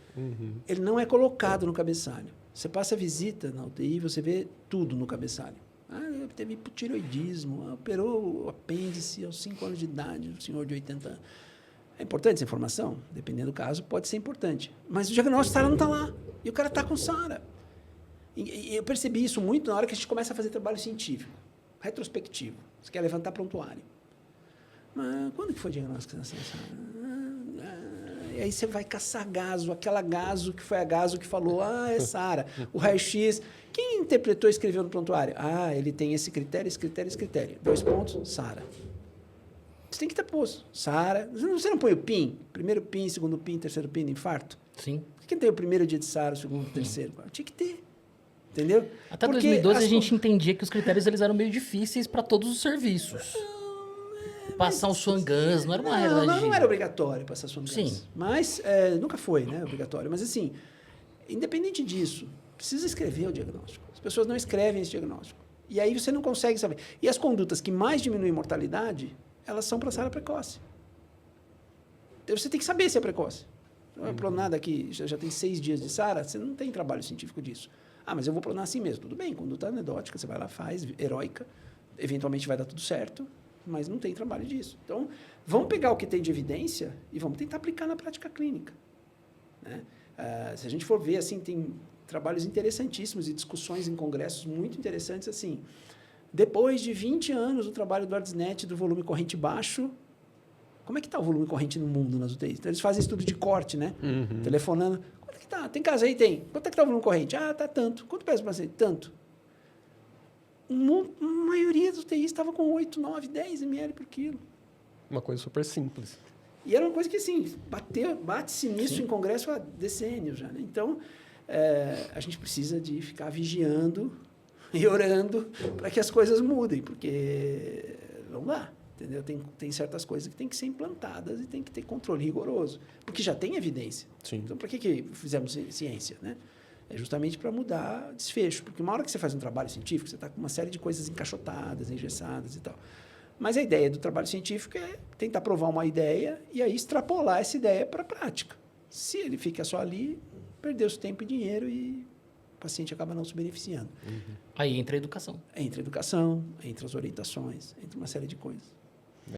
ele não é colocado no cabeçalho. Você passa a visita na UTI, você vê tudo no cabeçalho. Teve hipotireoidismo, operou o apêndice aos 5 anos de idade, um senhor de 80 anos. É importante essa informação? Dependendo do caso, pode ser importante. Mas o diagnóstico SARA não está lá. E o cara está com SARA. E eu percebi isso muito na hora que a gente começa a fazer trabalho científico, retrospectivo. Você quer levantar prontuário. Mas quando que foi diagnosticado essa SARA? E aí você vai caçar gaso, aquela gaso que foi a gaso que falou, é SARA. O raio-x, quem interpretou e escreveu no prontuário? Ele tem esse critério, esse critério, esse critério. 2 pontos, SARA. Você tem que estar posto. SARA. Você não põe o PIN? Primeiro PIN, segundo PIN, terceiro PIN, infarto? Sim. Por que tem o primeiro dia de SARA, o segundo, o terceiro? Tinha que ter. Entendeu? Até 2012 a gente entendia que os critérios eles eram meio difíceis para todos os serviços. Passar o Swangans não era uma realidade. Não era obrigatório passar Swangans. Sim. Mas nunca foi, né, obrigatório. Mas assim, independente disso, Precisa escrever o diagnóstico. As pessoas não escrevem esse diagnóstico. E aí você não consegue saber. E as condutas que mais diminuem mortalidade, elas são para SARA precoce. Então, você tem que saber se é precoce. Não é pronada que já tem 6 dias de SARA, você não tem trabalho científico disso. Ah, mas eu vou pronar assim mesmo. Tudo bem, conduta anedótica, você vai lá, faz, heróica, eventualmente vai dar tudo certo, mas não tem trabalho disso. Então, vamos pegar o que tem de evidência e vamos tentar aplicar na prática clínica. Né? Se a gente for ver, assim, tem trabalhos interessantíssimos e discussões em congressos muito interessantes, assim. Depois de 20 anos do trabalho do ArtsNet, do volume corrente baixo, como é que está o volume corrente no mundo nas UTIs? Então, eles fazem estudo de corte, né? Telefonando. Quanto é que está? Tem casa aí? Tem. Quanto é que está o volume corrente? Ah, está tanto. Quanto pesa o paciente? Tanto. A maioria dos UTIs estava com 8, 9, 10 ml por quilo. Uma coisa super simples. E era uma coisa que, assim, bate-se nisso em congresso há decênios já, né? Então, a gente precisa de ficar vigiando e orando para que as coisas mudem, porque não dá, entendeu? Tem certas coisas que tem que ser implantadas e tem que ter controle rigoroso, porque já tem evidência. Sim. Então, para que fizemos ciência, né? É justamente para mudar desfecho, porque uma hora que você faz um trabalho científico, você está com uma série de coisas encaixotadas, engessadas e tal. Mas a ideia do trabalho científico é tentar provar uma ideia e aí extrapolar essa ideia para a prática. Se ele fica só ali, perdeu-se tempo e dinheiro e o paciente acaba não se beneficiando. Aí entra a educação. Entra a educação, entra as orientações, entra uma série de coisas.